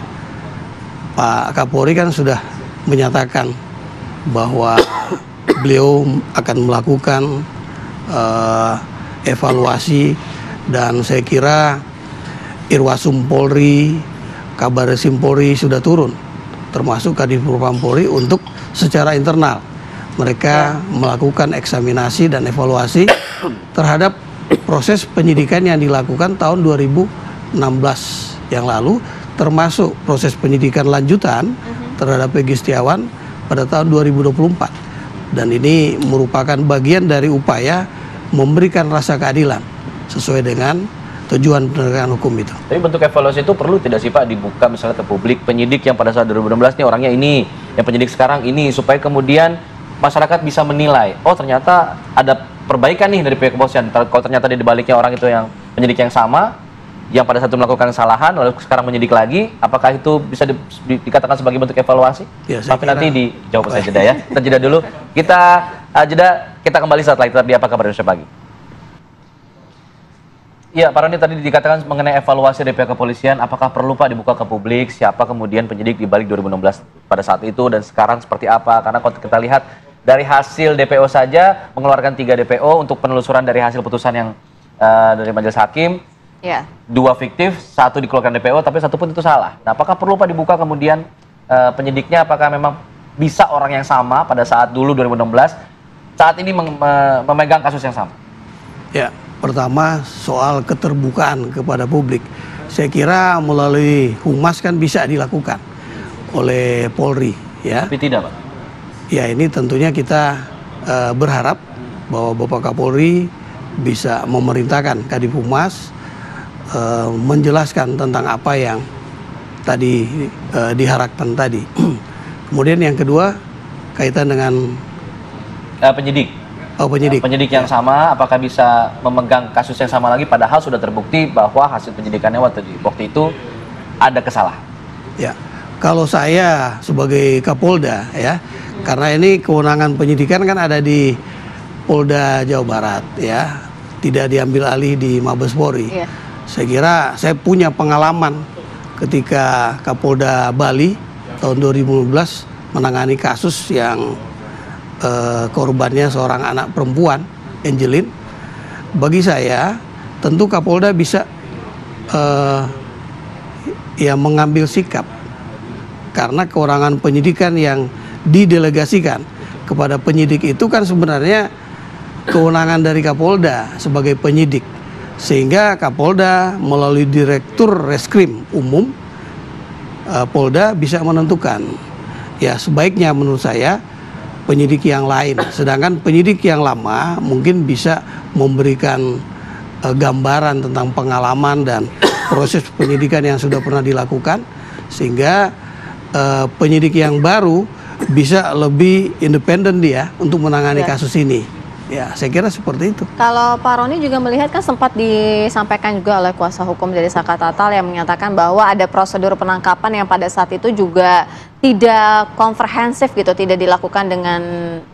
Pak Kapolri kan sudah menyatakan bahwa beliau akan melakukan evaluasi, dan saya kira Irwasum Polri, Kabar Reskrim Polri sudah turun, termasuk Kadif Propam Polri, untuk secara internal mereka melakukan eksaminasi dan evaluasi terhadap proses penyidikan yang dilakukan tahun 2016 yang lalu, termasuk proses penyidikan lanjutan terhadap Peggy Setiawan pada tahun 2024. Dan ini merupakan bagian dari upaya memberikan rasa keadilan sesuai dengan tujuan penegakan hukum itu. Tapi bentuk evaluasi itu perlu tidak sih Pak dibuka misalnya ke publik, penyidik yang pada saat 2016 nih orangnya ini, yang penyidik sekarang ini, supaya kemudian masyarakat bisa menilai, oh ternyata ada perbaikan nih dari pihak kepolisian. Kalau ternyata di baliknya orang itu yang penyidik yang sama, yang pada saat itu melakukan kesalahan lalu sekarang menyidik lagi, apakah itu bisa dikatakan sebagai bentuk evaluasi? Ya, tapi nanti dijawab saya jeda ya. Kita jeda dulu. Kita kembali setelah itu di Apa Kabar Indonesia Pagi. Ya, Pak Roni, tadi dikatakan mengenai evaluasi dari pihak kepolisian, apakah perlu Pak dibuka ke publik siapa kemudian penyidik di balik 2016 pada saat itu dan sekarang seperti apa? Karena kalau kita lihat dari hasil DPO saja mengeluarkan 3 DPO untuk penelusuran dari hasil putusan yang dari majelis hakim. Ya. 2 fiktif, 1 dikeluarkan DPO, tapi 1 pun itu salah. Nah, apakah perlu Pak dibuka kemudian penyidiknya, apakah memang bisa orang yang sama pada saat dulu 2016, saat ini memegang kasus yang sama? Ya, pertama soal keterbukaan kepada publik. Saya kira melalui Humas kan bisa dilakukan oleh Polri, ya. Tapi tidak, Pak? Ya, ini tentunya kita berharap bahwa Bapak Kapolri bisa memerintahkan Kadif Humas menjelaskan tentang apa yang tadi diharapkan tadi. Kemudian yang kedua kaitan dengan penyidik. Oh, penyidik. Penyidik yang sama, apakah bisa memegang kasus yang sama lagi padahal sudah terbukti bahwa hasil penyidikannya waktu itu ada kesalahan? Ya, kalau saya sebagai Kapolda, ya, karena ini kewenangan penyidikan kan ada di Polda Jawa Barat, ya, tidak diambil alih di Mabes Polri. Iya. Saya kira saya punya pengalaman ketika Kapolda Bali tahun 2015 menangani kasus yang korbannya seorang anak perempuan, Angelin. Bagi saya, tentu Kapolda bisa ya mengambil sikap, karena kewenangan penyidikan yang didelegasikan kepada penyidik itu kan sebenarnya kewenangan dari Kapolda sebagai penyidik, sehingga Kapolda melalui Direktur Reskrim Umum Polda bisa menentukan, ya sebaiknya menurut saya penyidik yang lain, sedangkan penyidik yang lama mungkin bisa memberikan gambaran tentang pengalaman dan proses penyidikan yang sudah pernah dilakukan, sehingga penyidik yang baru bisa lebih independen dia untuk menangani kasus ini. Ya, saya kira seperti itu. Kalau Pak Roni juga melihat, kan sempat disampaikan juga oleh kuasa hukum dari Saka Tatal yang menyatakan bahwa ada prosedur penangkapan yang pada saat itu juga tidak komprehensif gitu, tidak dilakukan dengan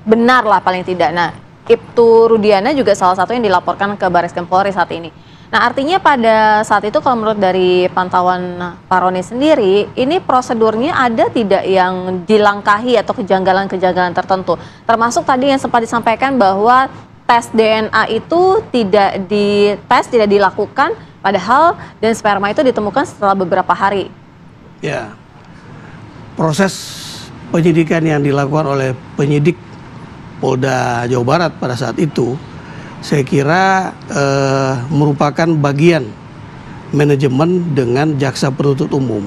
benar lah paling tidak. Nah, Ibtu Rudiana juga salah satu yang dilaporkan ke Barreskrim Polri saat ini. Nah, artinya pada saat itu kalau menurut dari pantauan Pak Roni sendiri, ini prosedurnya ada tidak yang dilangkahi atau kejanggalan-kejanggalan tertentu? Termasuk tadi yang sempat disampaikan bahwa tes DNA itu tidak dites, tidak dilakukan, padahal dan sperma itu ditemukan setelah beberapa hari. Ya, proses penyidikan yang dilakukan oleh penyidik Polda Jawa Barat pada saat itu, saya kira merupakan bagian manajemen dengan jaksa penuntut umum.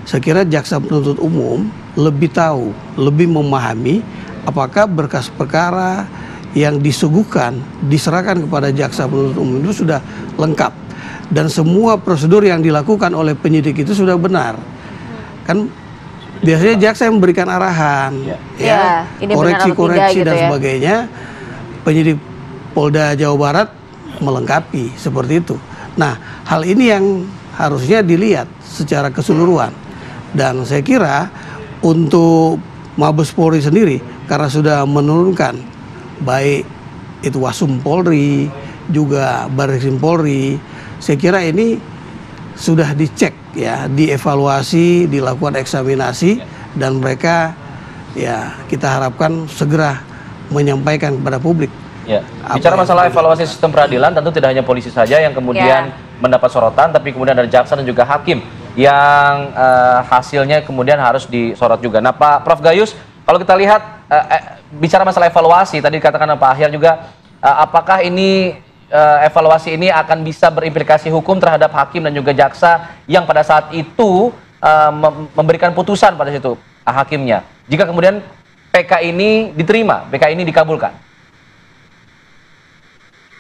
Saya kira jaksa penuntut umum lebih tahu, lebih memahami apakah berkas perkara yang disuguhkan, diserahkan kepada jaksa penuntut umum itu sudah lengkap. Dan semua prosedur yang dilakukan oleh penyidik itu sudah benar. Kan biasanya jaksa yang memberikan arahan, koreksi-koreksi dan sebagainya. Penyidik Polda Jawa Barat melengkapi seperti itu. Nah, hal ini yang harusnya dilihat secara keseluruhan. Dan saya kira untuk Mabes Polri sendiri, karena sudah menurunkan baik itu Wasum Polri, juga Barreskrim Polri, saya kira ini sudah dicek ya, dievaluasi, dilakukan eksaminasi, dan mereka ya kita harapkan segera menyampaikan kepada publik. Ya. Bicara masalah evaluasi sistem peradilan, tentu tidak hanya polisi saja yang kemudian mendapat sorotan, tapi kemudian ada jaksa dan juga hakim yang hasilnya kemudian harus disorot juga. Nah, Prof Gayus, kalau kita lihat bicara masalah evaluasi, tadi dikatakan Pak Ahyar juga, apakah ini evaluasi ini akan bisa berimplikasi hukum terhadap hakim dan juga jaksa yang pada saat itu memberikan putusan pada situ hakimnya, jika kemudian PK ini diterima, PK ini dikabulkan?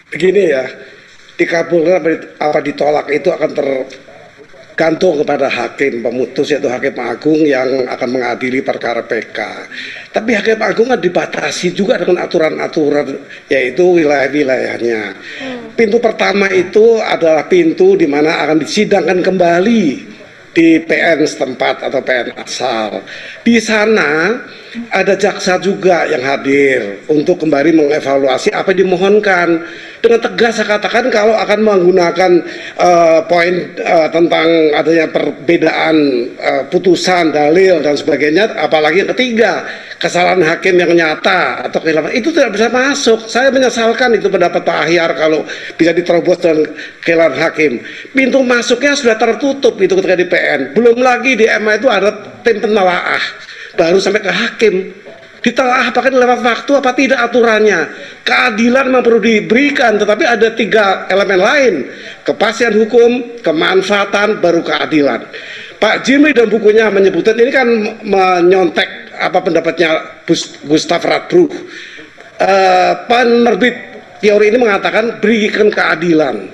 Begini ya, dikabulkan apa ditolak itu akan tergantung kepada hakim pemutus, yaitu Hakim Agung yang akan mengadili perkara PK. Tapi Hakim Agung kan dibatasi juga dengan aturan-aturan, yaitu wilayah-wilayahnya. Pintu pertama itu adalah pintu di mana akan disidangkan kembali di PN setempat atau PN asal. Di sana ada jaksa juga yang hadir untuk kembali mengevaluasi apa yang dimohonkan. Dengan tegas saya katakan kalau akan menggunakan poin tentang adanya perbedaan putusan, dalil dan sebagainya, apalagi yang ketiga, kesalahan hakim yang nyata atau kehilangan, itu tidak bisa masuk. Saya menyesalkan itu pendapat Pak Ahyar kalau bisa diterobos dengan kehilangan hakim. Pintu masuknya sudah tertutup itu ketika di PN. Belum lagi di MA itu ada tim penelaah, baru sampai ke hakim. Ditelaah apakah lewat waktu apa tidak aturannya. Keadilan memang perlu diberikan, tetapi ada 3 elemen lain: kepastian hukum, kemanfaatan, baru keadilan. Pak Jimli dan bukunya menyebutkan, ini kan menyontek apa pendapatnya Gustav Radbruch. Penerbit teori ini mengatakan berikan keadilan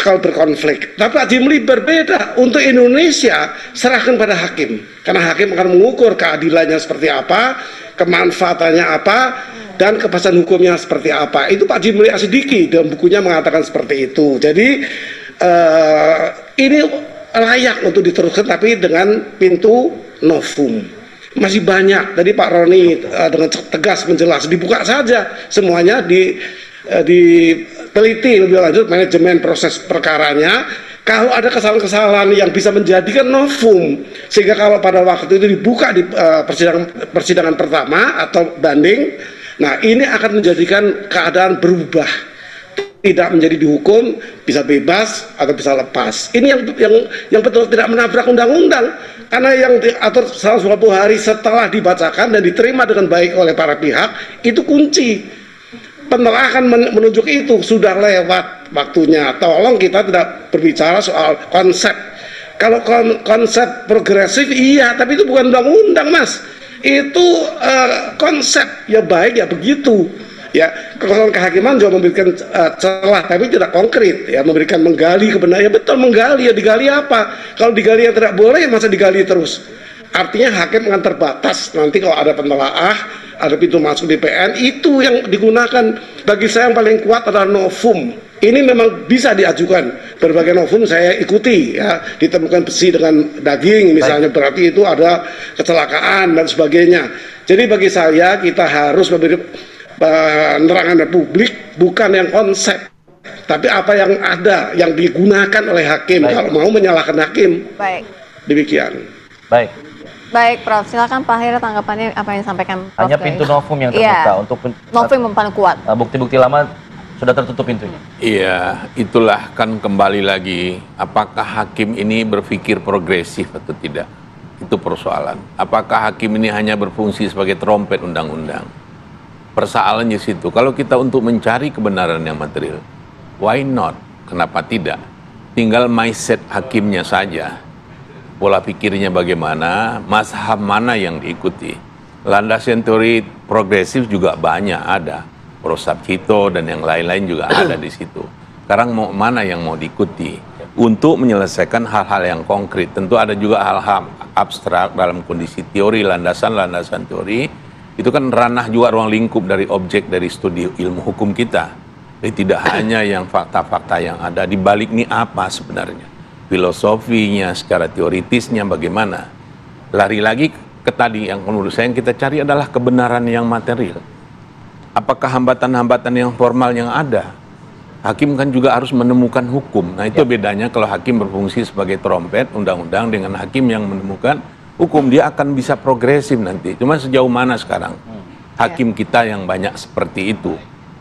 kalau berkonflik. Tapi Pak Jimli berbeda. Untuk Indonesia serahkan pada hakim, karena hakim akan mengukur keadilannya seperti apa, kemanfaatannya apa, dan kepastian hukumnya seperti apa. Itu Pak Jimli Asidiki dalam bukunya mengatakan seperti itu. Jadi ini layak untuk diteruskan, tapi dengan pintu novum. Masih banyak. Tadi Pak Roni dengan tegas menjelas, dibuka saja semuanya, diteliti lebih lanjut manajemen proses perkaranya. Kalau ada kesalahan-kesalahan yang bisa menjadikan novum, sehingga kalau pada waktu itu dibuka di persidangan pertama atau banding, nah ini akan menjadikan keadaan berubah, tidak menjadi dihukum, bisa bebas atau bisa lepas. Ini yang betul tidak menabrak undang-undang, karena yang diatur 120 hari setelah dibacakan dan diterima dengan baik oleh para pihak itu kunci. Penelaah akan menunjuk itu sudah lewat waktunya. Tolong kita tidak berbicara soal konsep. Kalau konsep progresif iya, tapi itu bukan undang-undang, Mas. Itu konsep, ya baik ya begitu. Ya, kekuasaan kehakiman juga memberikan celah, tapi tidak konkret. Ya, memberikan menggali kebenaran. Ya betul, menggali. Ya digali apa? Kalau digali yang tidak boleh, masa digali terus? Artinya hakim akan terbatas. Nanti kalau ada penelaah, ada pintu masuk di PN, itu yang digunakan. Bagi saya yang paling kuat adalah novum. Ini memang bisa diajukan. Berbagai novum saya ikuti, ya, ditemukan besi dengan daging misalnya, berarti itu ada kecelakaan dan sebagainya. Jadi bagi saya kita harus memberi penerangan publik, bukan yang konsep, tapi apa yang ada, yang digunakan oleh hakim. Kalau mau menyalahkan hakim. Demikian. Baik, Prof. Silakan Pak Ahyar, tanggapannya apa yang disampaikan Prof. Hanya pintu novum yang terbuka untuk novum yang paling kuat. Bukti-bukti lama sudah tertutup pintunya. Iya, itulah kan kembali lagi, apakah hakim ini berpikir progresif atau tidak? Itu persoalan. Apakah hakim ini hanya berfungsi sebagai trompet undang-undang? Persoalannya situ. Kalau kita untuk mencari kebenaran yang material, why not? Kenapa tidak? Tinggal mindset hakimnya saja. Pola pikirnya bagaimana, mazhab mana yang diikuti. Landasan teori progresif juga banyak ada. Prosapcito dan yang lain-lain juga ada di situ. Sekarang mana yang mau diikuti? Untuk menyelesaikan hal-hal yang konkret. Tentu ada juga hal-hal abstrak dalam kondisi teori, landasan teori. Itu kan ranah juga ruang lingkup dari objek dari studi ilmu hukum kita. Jadi tidak hanya yang fakta-fakta yang ada. Di balik ini apa sebenarnya? Filosofinya, secara teoritisnya bagaimana? Lari lagi ke tadi yang menurut saya yang kita cari adalah kebenaran yang material. Apakah hambatan-hambatan yang formal yang ada? Hakim kan juga harus menemukan hukum. Nah itu bedanya kalau hakim berfungsi sebagai trompet undang-undang dengan hakim yang menemukan hukum. Dia akan bisa progresif nanti. Cuma sejauh mana sekarang hakim kita yang banyak seperti itu?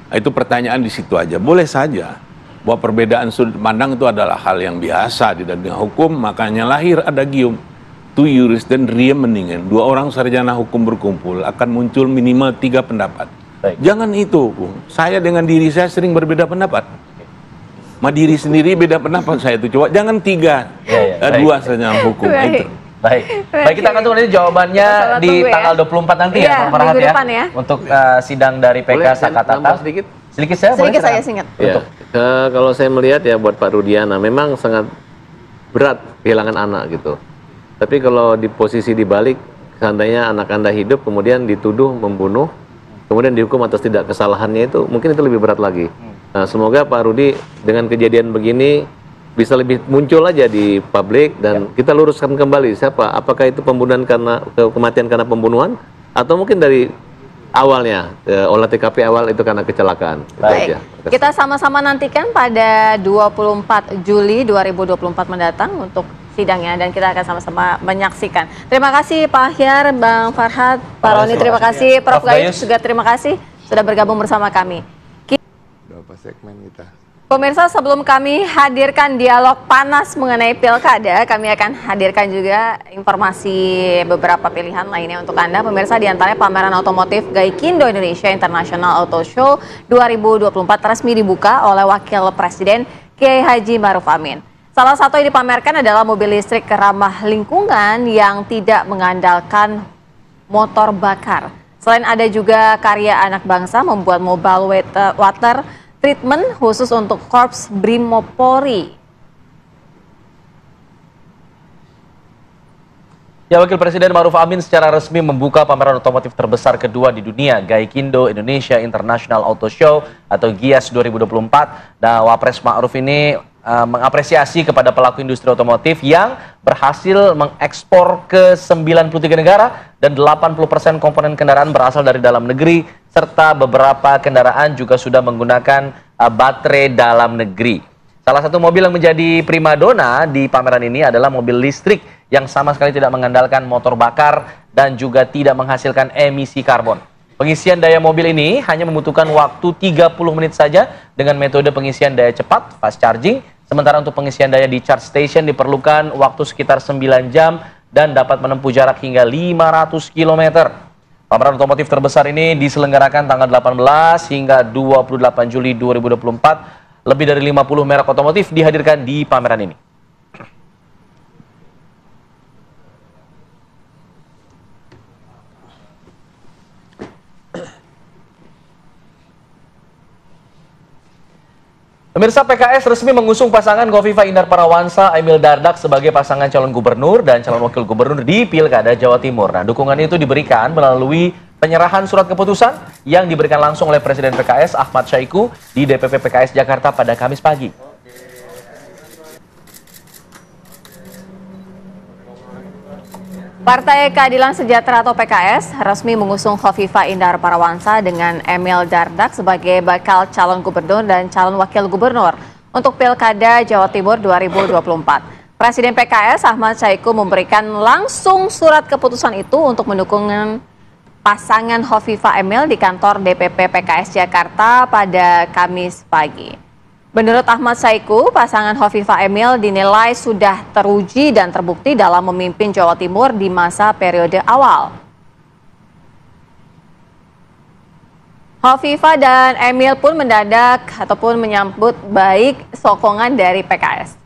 Nah, itu pertanyaan di situ aja. Boleh saja bahwa perbedaan sudut pandang itu adalah hal yang biasa di dalam hukum. Makanya lahir adagium. Tu juris dan riem mendingan. Dua orang sarjana hukum berkumpul akan muncul minimal 3 pendapat. Baik. Jangan itu, Bung. Saya dengan diri saya sering berbeda pendapat. Ma diri sendiri beda pendapat saya itu. Coba jangan 3, 2 saja hukum. Itu. Baik, kita akan tunggu nanti jawabannya di tanggal 24 nanti ya, Pak Farhad ya. Untuk sidang dari PK Sakatata. Sedikit saya singkat. Ya. Kalau saya melihat ya buat Pak Rudiana memang sangat berat kehilangan anak gitu. Tapi kalau di posisi dibalik, seandainya anak Anda hidup kemudian dituduh membunuh, kemudian dihukum atas tidak kesalahannya itu, mungkin itu lebih berat lagi. Nah, semoga Pak Rudi dengan kejadian begini bisa lebih muncul aja di publik dan kita luruskan kembali siapa, apakah itu pembunuhan karena kematian karena pembunuhan atau mungkin dari awalnya olah TKP awal itu karena kecelakaan. Baik, kita sama-sama nantikan pada 24 Juli 2024 mendatang untuk sidangnya dan kita akan sama-sama menyaksikan. Terima kasih Pak Ahyar, Bang Farhad, Pak Roni, terima kasih, Prof. Gayus juga terima kasih sudah bergabung bersama kami. Berapa segmen kita? Pemirsa, sebelum kami hadirkan dialog panas mengenai pilkada, kami akan hadirkan juga informasi beberapa pilihan lainnya untuk Anda. Pemirsa, diantaranya pameran otomotif Gaikindo Indonesia International Auto Show 2024 resmi dibuka oleh Wakil Presiden Kiai Haji Ma'ruf Amin. Salah satu yang dipamerkan adalah mobil listrik ramah lingkungan yang tidak mengandalkan motor bakar. Selain ada juga karya anak bangsa membuat mobile water treatment khusus untuk Korps Brimopolri. Ya, Wakil Presiden Ma'ruf Amin secara resmi membuka pameran otomotif terbesar kedua di dunia, Gaikindo Indonesia International Auto Show atau GIAS 2024. Dan Wapres Ma'ruf ini mengapresiasi kepada pelaku industri otomotif yang berhasil mengekspor ke 93 negara dan 80% komponen kendaraan berasal dari dalam negeri serta beberapa kendaraan juga sudah menggunakan baterai dalam negeri. Salah satu mobil yang menjadi primadona di pameran ini adalah mobil listrik yang sama sekali tidak mengandalkan motor bakar dan juga tidak menghasilkan emisi karbon. Pengisian daya mobil ini hanya membutuhkan waktu 30 menit saja dengan metode pengisian daya cepat, fast charging. Sementara untuk pengisian daya di charge station diperlukan waktu sekitar 9 jam dan dapat menempuh jarak hingga 500 km. Pameran otomotif terbesar ini diselenggarakan tanggal 18 hingga 28 Juli 2024. Lebih dari 50 merek otomotif dihadirkan di pameran ini. Pemirsa, PKS resmi mengusung pasangan Khofifah Indar Parawansa, Emil Dardak sebagai pasangan calon gubernur dan calon wakil gubernur di Pilkada Jawa Timur. Nah, dukungan itu diberikan melalui penyerahan surat keputusan yang diberikan langsung oleh Presiden PKS Ahmad Syahiku di DPP PKS Jakarta pada Kamis pagi. Partai Keadilan Sejahtera atau PKS resmi mengusung Khofifah Indar Parawansa dengan Emil Dardak sebagai bakal calon gubernur dan calon wakil gubernur untuk Pilkada Jawa Timur 2024. Presiden PKS Ahmad Syahiku memberikan langsung surat keputusan itu untuk mendukung pasangan Khofifah Emil di kantor DPP PKS Jakarta pada Kamis pagi. Menurut Ahmad Syahiku, pasangan Khofifah Emil dinilai sudah teruji dan terbukti dalam memimpin Jawa Timur di masa periode awal. Khofifah dan Emil pun mendadak ataupun menyambut baik sokongan dari PKS.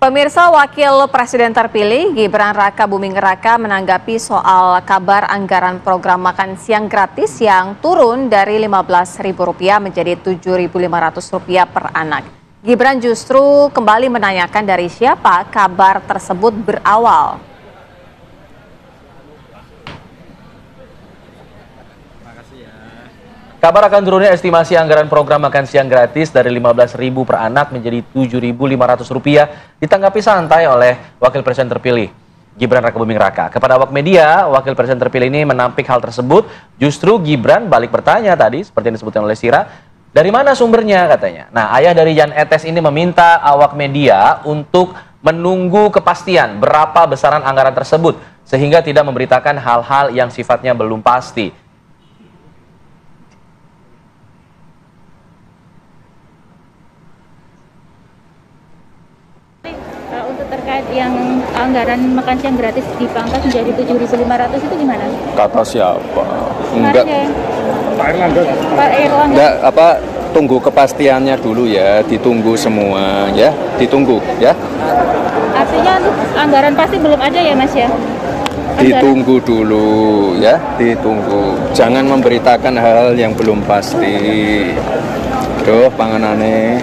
Pemirsa, Wakil Presiden terpilih Gibran Raka Buming Raka menanggapi soal kabar anggaran program makan siang gratis yang turun dari Rp15.000 menjadi Rp7.500 per anak. Gibran justru kembali menanyakan dari siapa kabar tersebut berawal. Kabar akan turunnya estimasi anggaran program makan siang gratis dari Rp15.000 per anak menjadi Rp7.500 ditanggapi santai oleh Wakil Presiden terpilih Gibran Raka Buming Raka. Kepada awak media, Wakil Presiden terpilih ini menampik hal tersebut. Justru Gibran balik bertanya tadi, seperti yang disebutkan oleh Sira, dari mana sumbernya katanya. Nah, ayah dari Jan Etes ini meminta awak media untuk menunggu kepastian berapa besaran anggaran tersebut, sehingga tidak memberitakan hal-hal yang sifatnya belum pasti. Untuk terkait yang anggaran makan siang gratis dipangkas menjadi Rp7.500 itu gimana? Kata siapa? Enggak. Pak Erlangga. Enggak, tunggu kepastiannya dulu ya, ditunggu semua ya, ditunggu ya. Artinya untuk anggaran pasti belum ada ya Mas ya? Ditunggu dulu ya, ditunggu. Jangan memberitakan hal yang belum pasti. Duh, panganane.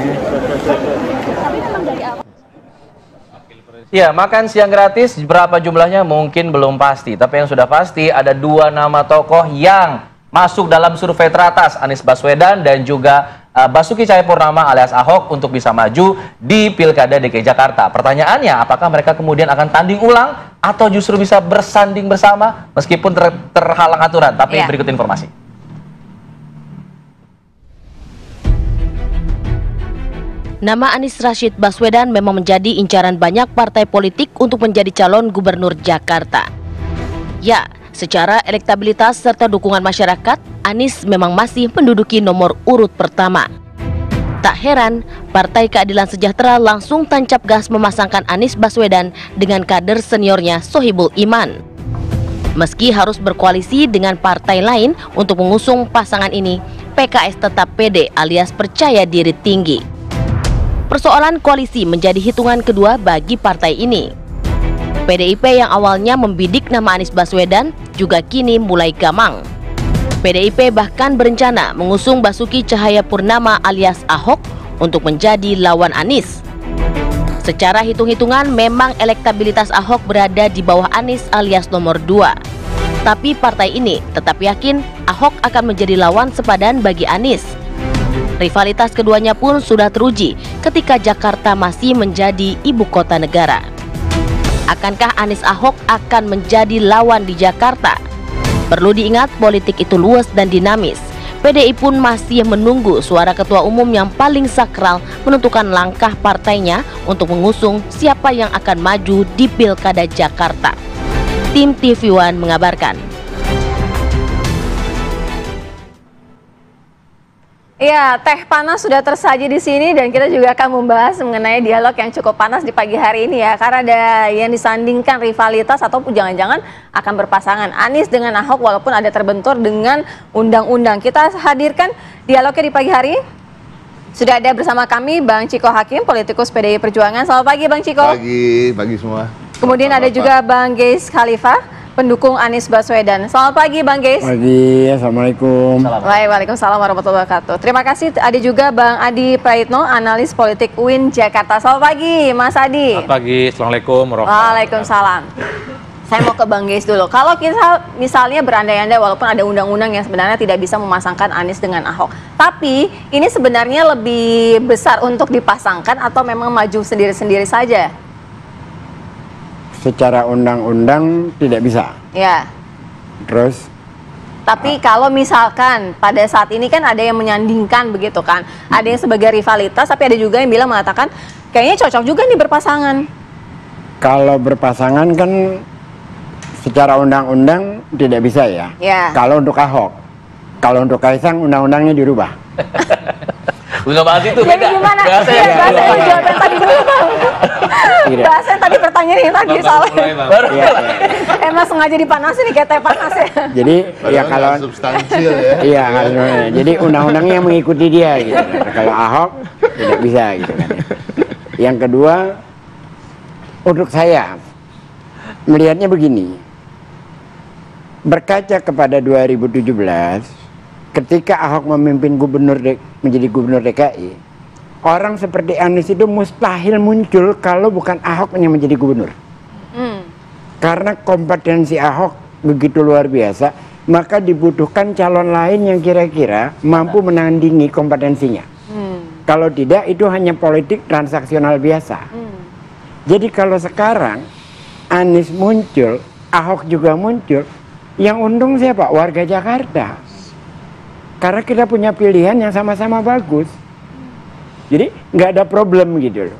Ya, makan siang gratis berapa jumlahnya mungkin belum pasti. Tapi yang sudah pasti ada 2 nama tokoh yang masuk dalam survei teratas, Anies Baswedan dan juga Basuki Cahayapurnama alias Ahok untuk bisa maju di Pilkada DKI Jakarta. Pertanyaannya, apakah mereka kemudian akan tanding ulang atau justru bisa bersanding bersama meskipun terhalang aturan? Tapi berikut informasi. Nama Anies Rashid Baswedan memang menjadi incaran banyak partai politik untuk menjadi calon gubernur Jakarta. Ya, secara elektabilitas serta dukungan masyarakat, Anies memang masih menduduki nomor urut pertama. Tak heran, Partai Keadilan Sejahtera langsung tancap gas memasangkan Anies Baswedan dengan kader seniornya Sohibul Iman. Meski harus berkoalisi dengan partai lain untuk mengusung pasangan ini, PKS tetap pede alias percaya diri tinggi. Persoalan koalisi menjadi hitungan kedua bagi partai ini. PDIP yang awalnya membidik nama Anies Baswedan juga kini mulai gamang. PDIP bahkan berencana mengusung Basuki Cahayapurnama alias Ahok untuk menjadi lawan Anies. Secara hitung-hitungan memang elektabilitas Ahok berada di bawah Anies alias nomor 2. Tapi partai ini tetap yakin Ahok akan menjadi lawan sepadan bagi Anies. Rivalitas keduanya pun sudah teruji ketika Jakarta masih menjadi ibu kota negara. Akankah Anies Ahok akan menjadi lawan di Jakarta? Perlu diingat, politik itu luas dan dinamis. PDI pun masih menunggu suara ketua umum yang paling sakral menentukan langkah partainya untuk mengusung siapa yang akan maju di Pilkada Jakarta. Tim TV One mengabarkan. Ya, teh panas sudah tersaji di sini dan kita juga akan membahas mengenai dialog yang cukup panas di pagi hari ini ya. Karena ada yang disandingkan rivalitas ataupun jangan-jangan akan berpasangan Anies dengan Ahok walaupun ada terbentur dengan undang-undang. Kita hadirkan dialognya di pagi hari. Sudah ada bersama kami Bang Ciko Hakim, politikus PDI Perjuangan. Selamat pagi Bang Ciko. Pagi semua. Kemudian ada juga Bang Geis Khalifah, pendukung Anies Baswedan. Selamat pagi Bang Geis. Pagi, Assalamualaikum. Waalaikumsalam warahmatullahi wabarakatuh. Terima kasih. Ada juga Bang Adi Praitno, analis politik UIN Jakarta. Selamat pagi Mas Adi. Selamat pagi, Assalamualaikum warahmatullahi wabarakatuh. Waalaikumsalam. Saya mau ke Bang Geis dulu. Kalau kita misalnya berandai-andai walaupun ada undang-undang yang sebenarnya tidak bisa memasangkan Anies dengan Ahok, tapi ini sebenarnya lebih besar untuk dipasangkan atau memang maju sendiri-sendiri saja? Secara undang-undang tidak bisa. Ya. Terus? Tapi kalau misalkan pada saat ini kan ada yang menyandingkan begitu kan, ada yang sebagai rivalitas, tapi ada juga yang bilang mengatakan kayaknya cocok juga nih berpasangan. Kalau berpasangan kan secara undang-undang tidak bisa ya. Ya. Kalau untuk Ahok, kalau untuk Kaisang undang-undangnya dirubah. Udah bahas itu beda. Jadi gimana? Bahasa yang tadi dulu Bang. Bahasa yang tadi pertanyaan yang tadi soalnya. Emang sengaja dipanasin nih kayak teh panas ya. Jadi ya kalau substansial ya. Iya, jadi undang-undangnya mengikuti dia gitu. Kalau Ahok tidak bisa gitu kan. Yang kedua, Untuk saya melihatnya begini, berkaca kepada 2017 ketika Ahok memimpin menjadi gubernur DKI, orang seperti Anies itu mustahil muncul kalau bukan Ahok yang menjadi gubernur. Karena kompetensi Ahok begitu luar biasa, maka dibutuhkan calon lain yang kira-kira mampu menandingi kompetensinya. Kalau tidak, itu hanya politik transaksional biasa. Jadi kalau sekarang Anies muncul, Ahok juga muncul, yang untung siapa? Warga Jakarta. Karena kita punya pilihan yang sama-sama bagus. Jadi nggak ada problem gitu loh.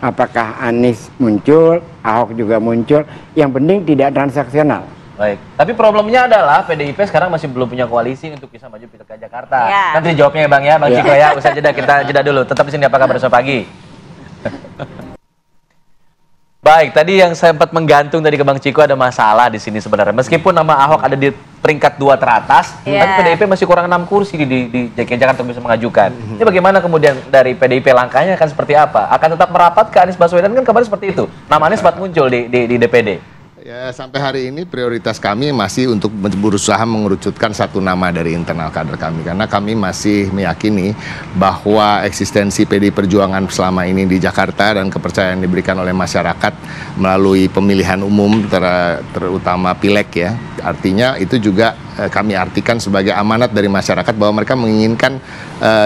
Apakah Anies muncul, Ahok juga muncul, yang penting tidak transaksional. Baik, tapi problemnya adalah PDIP sekarang masih belum punya koalisi untuk bisa maju Pilkada Jakarta. Ya. Nanti jawabnya ya Bang ya, Bang Ciko ya. Usai jeda kita jeda dulu. Tetap di sini Apa Kabar Besok Pagi. Baik, tadi yang sempat menggantung dari ke Bang Ciko ada masalah di sini sebenarnya. Meskipun nama Ahok ada di peringkat 2 teratas, tapi PDIP masih kurang 6 kursi di DKI Jakarta untuk bisa mengajukan. Ini bagaimana kemudian dari PDIP langkahnya akan seperti apa? Akan tetap merapat ke Anies Baswedan, kan kabarnya seperti itu. Nama Anies sempat muncul di DPD. Ya, sampai hari ini prioritas kami masih untuk berusaha mengerucutkan satu nama dari internal kader kami, karena kami masih meyakini bahwa eksistensi PDI Perjuangan selama ini di Jakarta dan kepercayaan diberikan oleh masyarakat melalui pemilihan umum terutama pileg ya, artinya itu juga kami artikan sebagai amanat dari masyarakat bahwa mereka menginginkan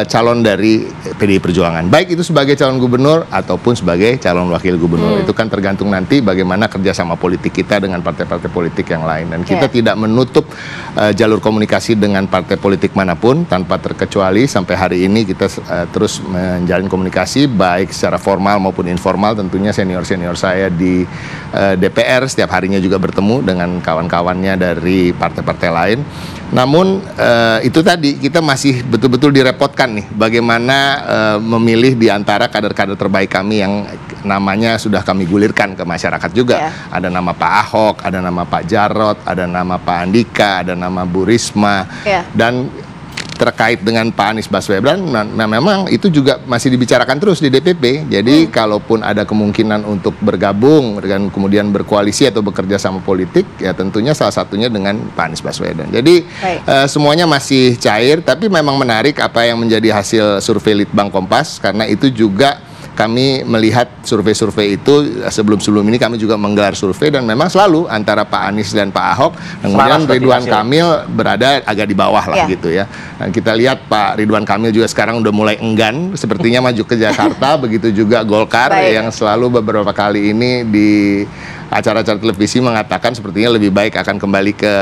calon dari PDI Perjuangan, baik itu sebagai calon gubernur ataupun sebagai calon wakil gubernur. Itu kan tergantung nanti bagaimana kerjasama politik kita dengan partai-partai politik yang lain, dan kita tidak menutup jalur komunikasi dengan partai politik manapun tanpa terkecuali. Sampai hari ini kita terus menjalin komunikasi baik secara formal maupun informal. Tentunya senior-senior saya di DPR setiap harinya juga bertemu dengan kawan-kawannya dari partai-partai lain. Namun itu tadi kita masih betul-betul direpotkan nih bagaimana memilih di antara kader-kader terbaik kami yang namanya sudah kami gulirkan ke masyarakat juga. Ada nama Pak Ahok, ada nama Pak Jarot, ada nama Pak Andika, ada nama Bu Risma, dan terkait dengan Pak Anies Baswedan, memang itu juga masih dibicarakan terus di DPP. Jadi kalaupun ada kemungkinan untuk bergabung dan kemudian berkoalisi atau bekerja sama politik, ya tentunya salah satunya dengan Pak Anies Baswedan. Jadi semuanya masih cair, tapi memang menarik apa yang menjadi hasil survei Litbang Kompas, karena itu juga kami melihat survei-survei itu sebelum ini kami juga menggelar survei, dan memang selalu antara Pak Anies dan Pak Ahok, kemudian Ridwan Kamil berada agak di bawah lah gitu ya. Dan kita lihat Pak Ridwan Kamil juga sekarang udah mulai enggan sepertinya maju ke Jakarta, begitu juga Golkar yang selalu beberapa kali ini di acara-acara televisi mengatakan sepertinya lebih baik akan kembali ke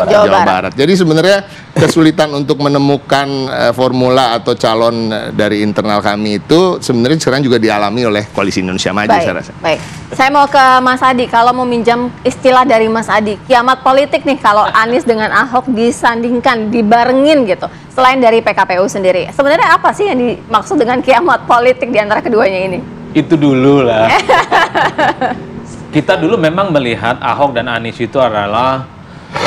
Jawa Barat. Jadi sebenarnya kesulitan untuk menemukan formula atau calon dari internal kami itu sebenarnya sekarang juga dialami oleh Koalisi Indonesia Maju, saya rasa. Baik, saya mau ke Mas Adi. Kalau mau minjam istilah dari Mas Adi, kiamat politik nih kalau Anies dengan Ahok disandingkan, dibarengin gitu. Selain dari PKPU sendiri, sebenarnya apa sih yang dimaksud dengan kiamat politik di antara keduanya ini? Itu dulu lah. Kita dulu memang melihat Ahok dan Anies itu adalah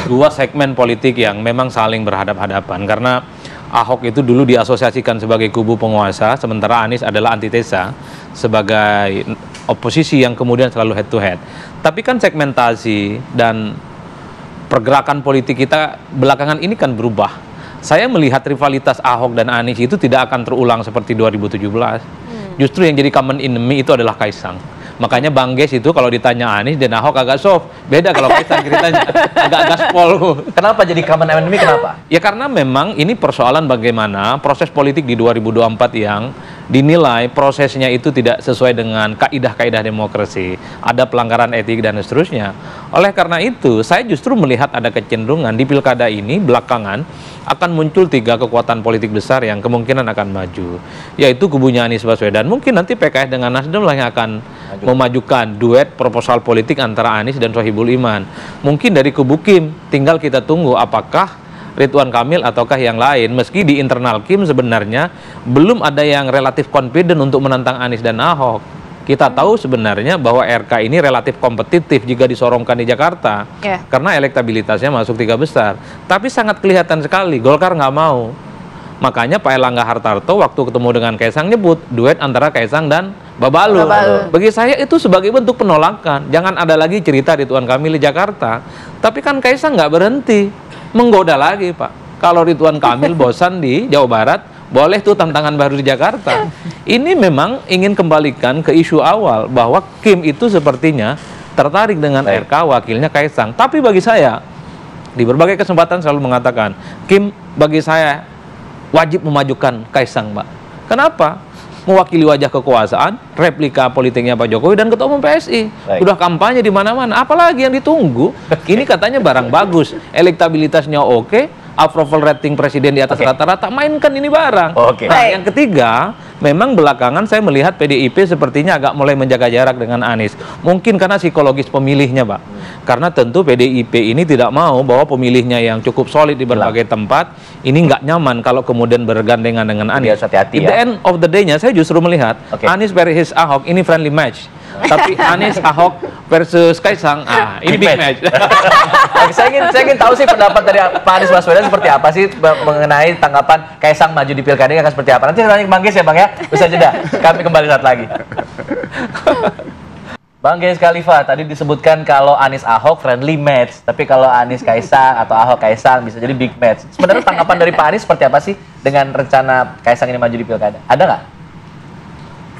dua segmen politik yang memang saling berhadap-hadapan, karena Ahok itu dulu diasosiasikan sebagai kubu penguasa, sementara Anies adalah antitesa sebagai oposisi yang kemudian selalu head to head. Tapi kan segmentasi dan pergerakan politik kita belakangan ini kan berubah. Saya melihat rivalitas Ahok dan Anies itu tidak akan terulang seperti 2017. Justru yang jadi common enemy itu adalah Kaisang. Makanya Bang Ges itu kalau ditanya Anies dan Ahok agak soft. Beda kalau Kaisang ceritanya agak gaspol. Kenapa jadi common enemy, kenapa? Ya karena memang ini persoalan bagaimana proses politik di 2024 yang dinilai prosesnya itu tidak sesuai dengan kaidah-kaidah demokrasi. Ada pelanggaran etik dan seterusnya. Oleh karena itu, saya justru melihat ada kecenderungan di pilkada ini belakangan akan muncul 3 kekuatan politik besar yang kemungkinan akan maju. Yaitu kubunya Anies Baswedan. Mungkin nanti PKS dengan Nasdem lah yang akan memajukan duet proposal politik antara Anies dan Sohibul Iman. Mungkin dari kubu Kim, tinggal kita tunggu apakah Ridwan Kamil ataukah yang lain. Meski di internal Kim sebenarnya belum ada yang relatif confident untuk menantang Anies dan Ahok. Kita tahu sebenarnya bahwa RK ini relatif kompetitif jika disorongkan di Jakarta, karena elektabilitasnya masuk 3 besar. Tapi sangat kelihatan sekali Golkar nggak mau. Makanya Pak Erlangga Hartarto waktu ketemu dengan Kaisang nyebut duet antara Kaisang dan Babalu. Bagi saya itu sebagai bentuk penolakan. Jangan ada lagi cerita Ridwan Kamil di Jakarta. Tapi kan Kaisang nggak berhenti, menggoda lagi Pak. Kalau Ridwan Kamil bosan di Jawa Barat, boleh tuh tantangan baru di Jakarta. Ini memang ingin kembalikan ke isu awal bahwa Kim itu sepertinya tertarik dengan RK wakilnya Kaisang. Tapi bagi saya, di berbagai kesempatan selalu mengatakan, Kim bagi saya wajib memajukan Kaisang, Mbak. Kenapa? Mewakili wajah kekuasaan, replika politiknya Pak Jokowi dan Ketua Umum PSI. Udah kampanye di mana-mana, apalagi yang ditunggu? Ini katanya barang bagus, elektabilitasnya oke, approval rating presiden di atas rata-rata, mainkan ini barang. Nah, yang ketiga, memang belakangan saya melihat PDIP sepertinya agak mulai menjaga jarak dengan Anies. Mungkin karena psikologis pemilihnya, Pak. Karena tentu PDIP ini tidak mau bahwa pemilihnya yang cukup solid di berbagai tempat, ini nggak nyaman kalau kemudian bergandengan dengan Anies. Hati-hati At the end of the day-nya, saya justru melihat Anies versus Ahok ini friendly match. Tapi Anies, Ahok versus Kaisang, ini big match. Saya ingin tahu sih pendapat dari Pak Anies Baswedan seperti apa sih mengenai tanggapan Kaisang maju di pilkada ini akan seperti apa. Nanti saya tanya ke Bang Gies ya Bang ya, bisa jeda. Kami kembali saat lagi. Bang Gies Khalifa, tadi disebutkan kalau Anies Ahok friendly match, tapi kalau Anies Kaisang atau Ahok Kaisang bisa jadi big match. Sebenarnya tanggapan dari Pak Anies seperti apa sih dengan rencana Kaisang ini maju di pilkada? Ada nggak?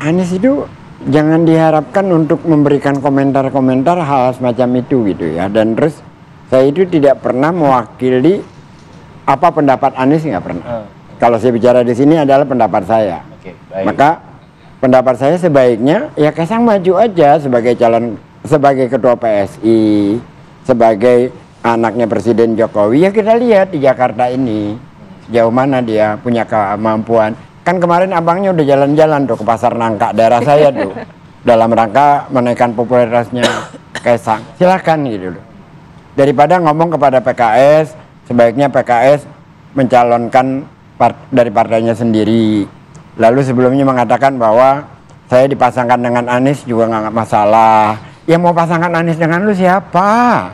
Anies itu jangan diharapkan untuk memberikan komentar-komentar hal semacam itu gitu ya. Dan terus saya itu tidak pernah mewakili apa pendapat Anies, nggak pernah. Kalau saya bicara di sini adalah pendapat saya. Maka pendapat saya sebaiknya ya Kaisang maju aja sebagai calon, sebagai ketua PSI, sebagai anaknya Presiden Jokowi. Ya kita lihat di Jakarta ini sejauh mana dia punya kemampuan. Kan kemarin abangnya udah jalan-jalan tuh ke Pasar Nangka daerah saya tuh dalam rangka menaikkan popularitasnya Kaisang. Silakan gitu loh. Daripada ngomong kepada PKS, sebaiknya PKS mencalonkan dari partainya sendiri. Lalu sebelumnya mengatakan bahwa saya dipasangkan dengan Anies juga nggak masalah. Ya mau pasangkan Anies dengan lu siapa?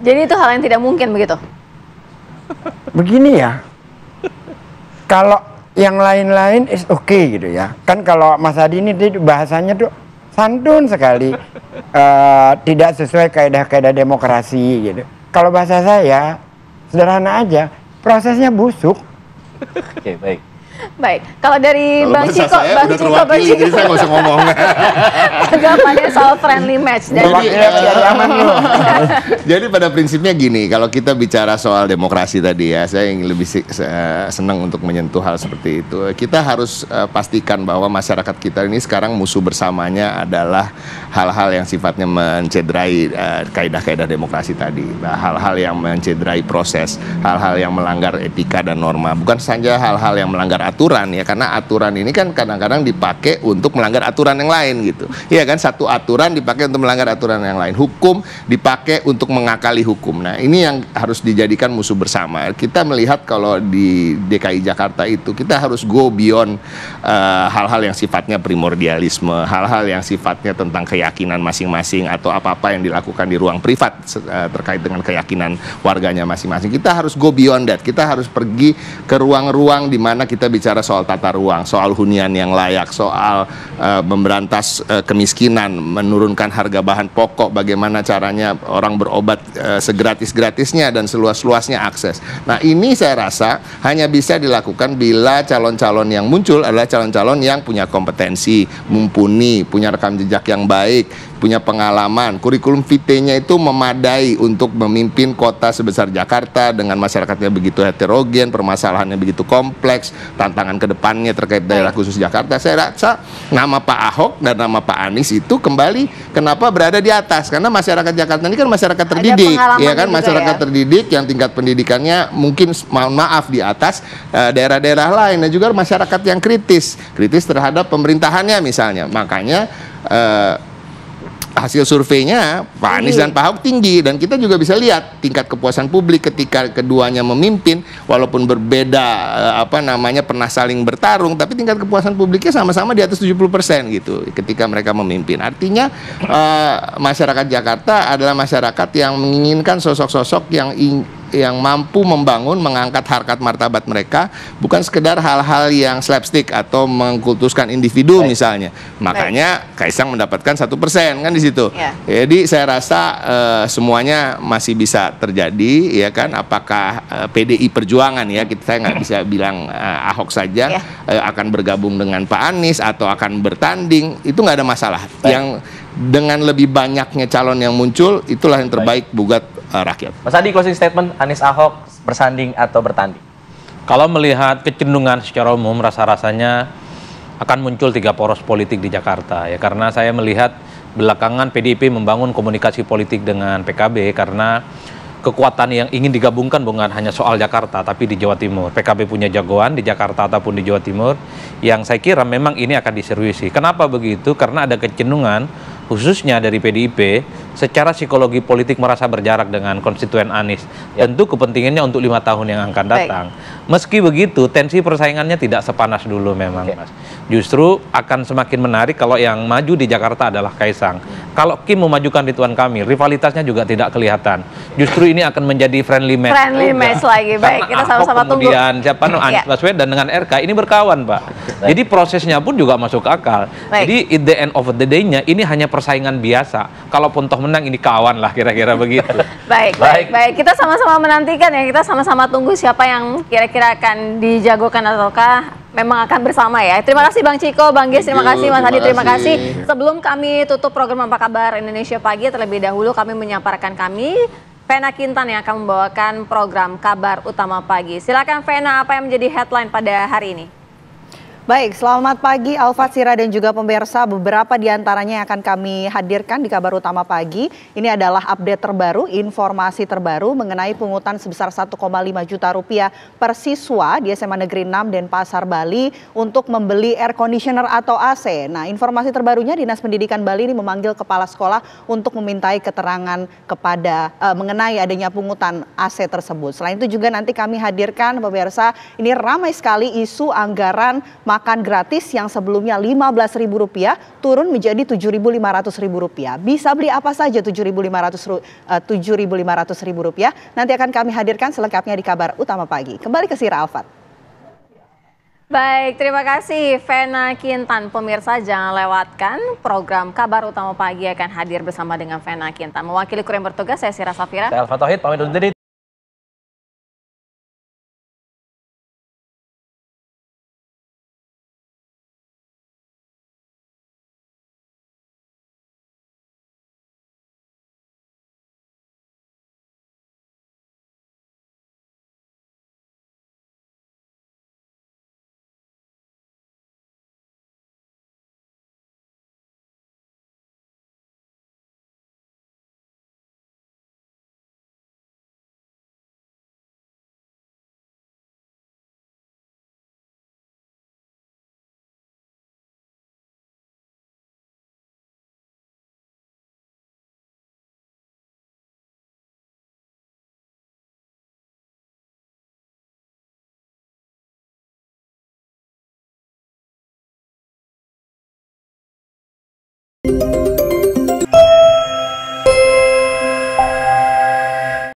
Jadi itu hal yang tidak mungkin begitu? Begini ya. Kalau yang lain-lain is okay gitu ya. Kan kalau Mas Hadi ini bahasanya tuh santun sekali. Tidak sesuai kaidah-kaidah demokrasi gitu. Kalau bahasa saya sederhana aja, prosesnya busuk. Oke, baik. Baik, kalau dari Bang Ciko, jadi saya nggak usah ngomong. Tanggapannya soal friendly match. Jadi pada prinsipnya gini, kalau kita bicara soal demokrasi tadi ya, saya yang lebih senang untuk menyentuh hal seperti itu. Kita harus pastikan bahwa masyarakat kita ini sekarang musuh bersamanya adalah hal-hal yang sifatnya mencederai kaidah-kaidah demokrasi tadi, hal-hal yang mencederai proses, hal-hal yang melanggar etika dan norma, bukan saja hal-hal yang melanggar aturan ya, karena aturan ini kan kadang-kadang dipakai untuk melanggar aturan yang lain gitu. Iya kan, satu aturan dipakai untuk melanggar aturan yang lain. Hukum dipakai untuk mengakali hukum. Nah, ini yang harus dijadikan musuh bersama. Kita melihat kalau di DKI Jakarta itu kita harus go beyond hal-hal yang sifatnya primordialisme, hal-hal yang sifatnya tentang keyakinan masing-masing atau apa-apa yang dilakukan di ruang privat terkait dengan keyakinan warganya masing-masing. Kita harus go beyond that. Kita harus pergi ke ruang-ruang di mana kita bicara soal tata ruang, soal hunian yang layak, soal memberantas kemiskinan, menurunkan harga bahan pokok, bagaimana caranya orang berobat segratis-gratisnya dan seluas-luasnya akses. Nah, ini saya rasa hanya bisa dilakukan bila calon-calon yang muncul adalah calon-calon yang punya kompetensi, mumpuni, punya rekam jejak yang baik, punya pengalaman, kurikulum vitae-nya itu memadai untuk memimpin kota sebesar Jakarta dengan masyarakatnya begitu heterogen, permasalahannya begitu kompleks, tantangan ke depannya terkait daerah khusus Jakarta. Saya rasa nama Pak Ahok dan nama Pak Anies itu kembali kenapa berada di atas, karena masyarakat Jakarta ini kan masyarakat terdidik, ya kan, masyarakat terdidik yang tingkat pendidikannya mungkin mohon maaf di atas daerah-daerah lain, dan juga masyarakat yang kritis terhadap pemerintahannya misalnya. Makanya hasil surveinya Pak Anies dan Pak Ahok tinggi, dan kita juga bisa lihat tingkat kepuasan publik ketika keduanya memimpin, walaupun berbeda pernah saling bertarung, tapi tingkat kepuasan publiknya sama-sama di atas 70% gitu ketika mereka memimpin. Artinya masyarakat Jakarta adalah masyarakat yang menginginkan sosok-sosok yang yang mampu membangun, mengangkat harkat martabat mereka, bukan sekedar hal-hal yang slapstick atau mengkultuskan individu misalnya. Makanya Kaisang mendapatkan 1% kan di situ. Jadi saya rasa semuanya masih bisa terjadi, ya kan? Apakah PDI Perjuangan, ya saya nggak bisa bilang Ahok saja akan bergabung dengan Pak Anies atau akan bertanding, itu nggak ada masalah. Yang dengan lebih banyaknya calon yang muncul, itulah yang terbaik buat rakyat. Mas Adi, closing statement, Anies Ahok bersanding atau bertanding? Kalau melihat kecenderungan secara umum, rasa-rasanya akan muncul 3 poros politik di Jakarta, ya, karena saya melihat belakangan PDIP membangun komunikasi politik dengan PKB karena kekuatan yang ingin digabungkan bukan hanya soal Jakarta tapi di Jawa Timur. PKB punya jagoan di Jakarta ataupun di Jawa Timur yang saya kira memang ini akan diseriusi. Kenapa begitu? Karena ada kecenderungan khususnya dari PDIP secara psikologi politik merasa berjarak dengan konstituen Anies. Tentu kepentingannya untuk 5 tahun yang akan datang. Meski begitu, tensi persaingannya tidak sepanas dulu memang, Mas. Justru akan semakin menarik kalau yang maju di Jakarta adalah Kaisang. Kalau Kim memajukan Ridwan Kamil, rivalitasnya juga tidak kelihatan. Justru ini akan menjadi friendly match. Friendly match lagi. Baik, kita sama-sama tunggu. Kemudian siapa Anies Baswedan dengan RK ini berkawan, Pak. Jadi prosesnya pun juga masuk akal. Jadi at the end of the day-nya ini hanya persaingan biasa. Kalaupun toh menang ini kawan lah, kira-kira begitu. Baik. Kita sama-sama menantikan ya. Kita sama-sama tunggu siapa yang kira-kira akan dijagokan ataukah memang akan bersama ya. Terima kasih Bang Ciko, Bang Gies, terima kasih Mas Adi, terima kasih. Sebelum kami tutup program Apa Kabar Indonesia Pagi, terlebih dahulu kami menyampaikan Vena Kintan yang akan membawakan program Kabar Utama Pagi. Silakan Vena, apa yang menjadi headline pada hari ini? Baik, selamat pagi Alfat, Sira dan juga pemirsa. Beberapa di antaranya yang akan kami hadirkan di Kabar Utama Pagi. Ini adalah update terbaru, informasi terbaru mengenai pungutan sebesar 1,5 juta rupiah per siswa di SMA Negeri 6 Denpasar, Bali untuk membeli air conditioner atau AC. Nah, informasi terbarunya Dinas Pendidikan Bali ini memanggil kepala sekolah untuk memintai keterangan kepada mengenai adanya pungutan AC tersebut. Selain itu juga nanti kami hadirkan pemirsa, ini ramai sekali isu anggaran makan gratis yang sebelumnya Rp15.000 turun menjadi Rp7.500.000. Bisa beli apa saja Rp7.500.000? Nanti akan kami hadirkan selengkapnya di Kabar Utama Pagi. Kembali ke Sira Alfat. Baik, terima kasih Vena Kintan. Pemirsa jangan lewatkan program Kabar Utama Pagi akan hadir bersama dengan Vena Kintan. Mewakili kru yang bertugas, saya Sira Safira. Saya Alfa Tauhid, pamit undur diri.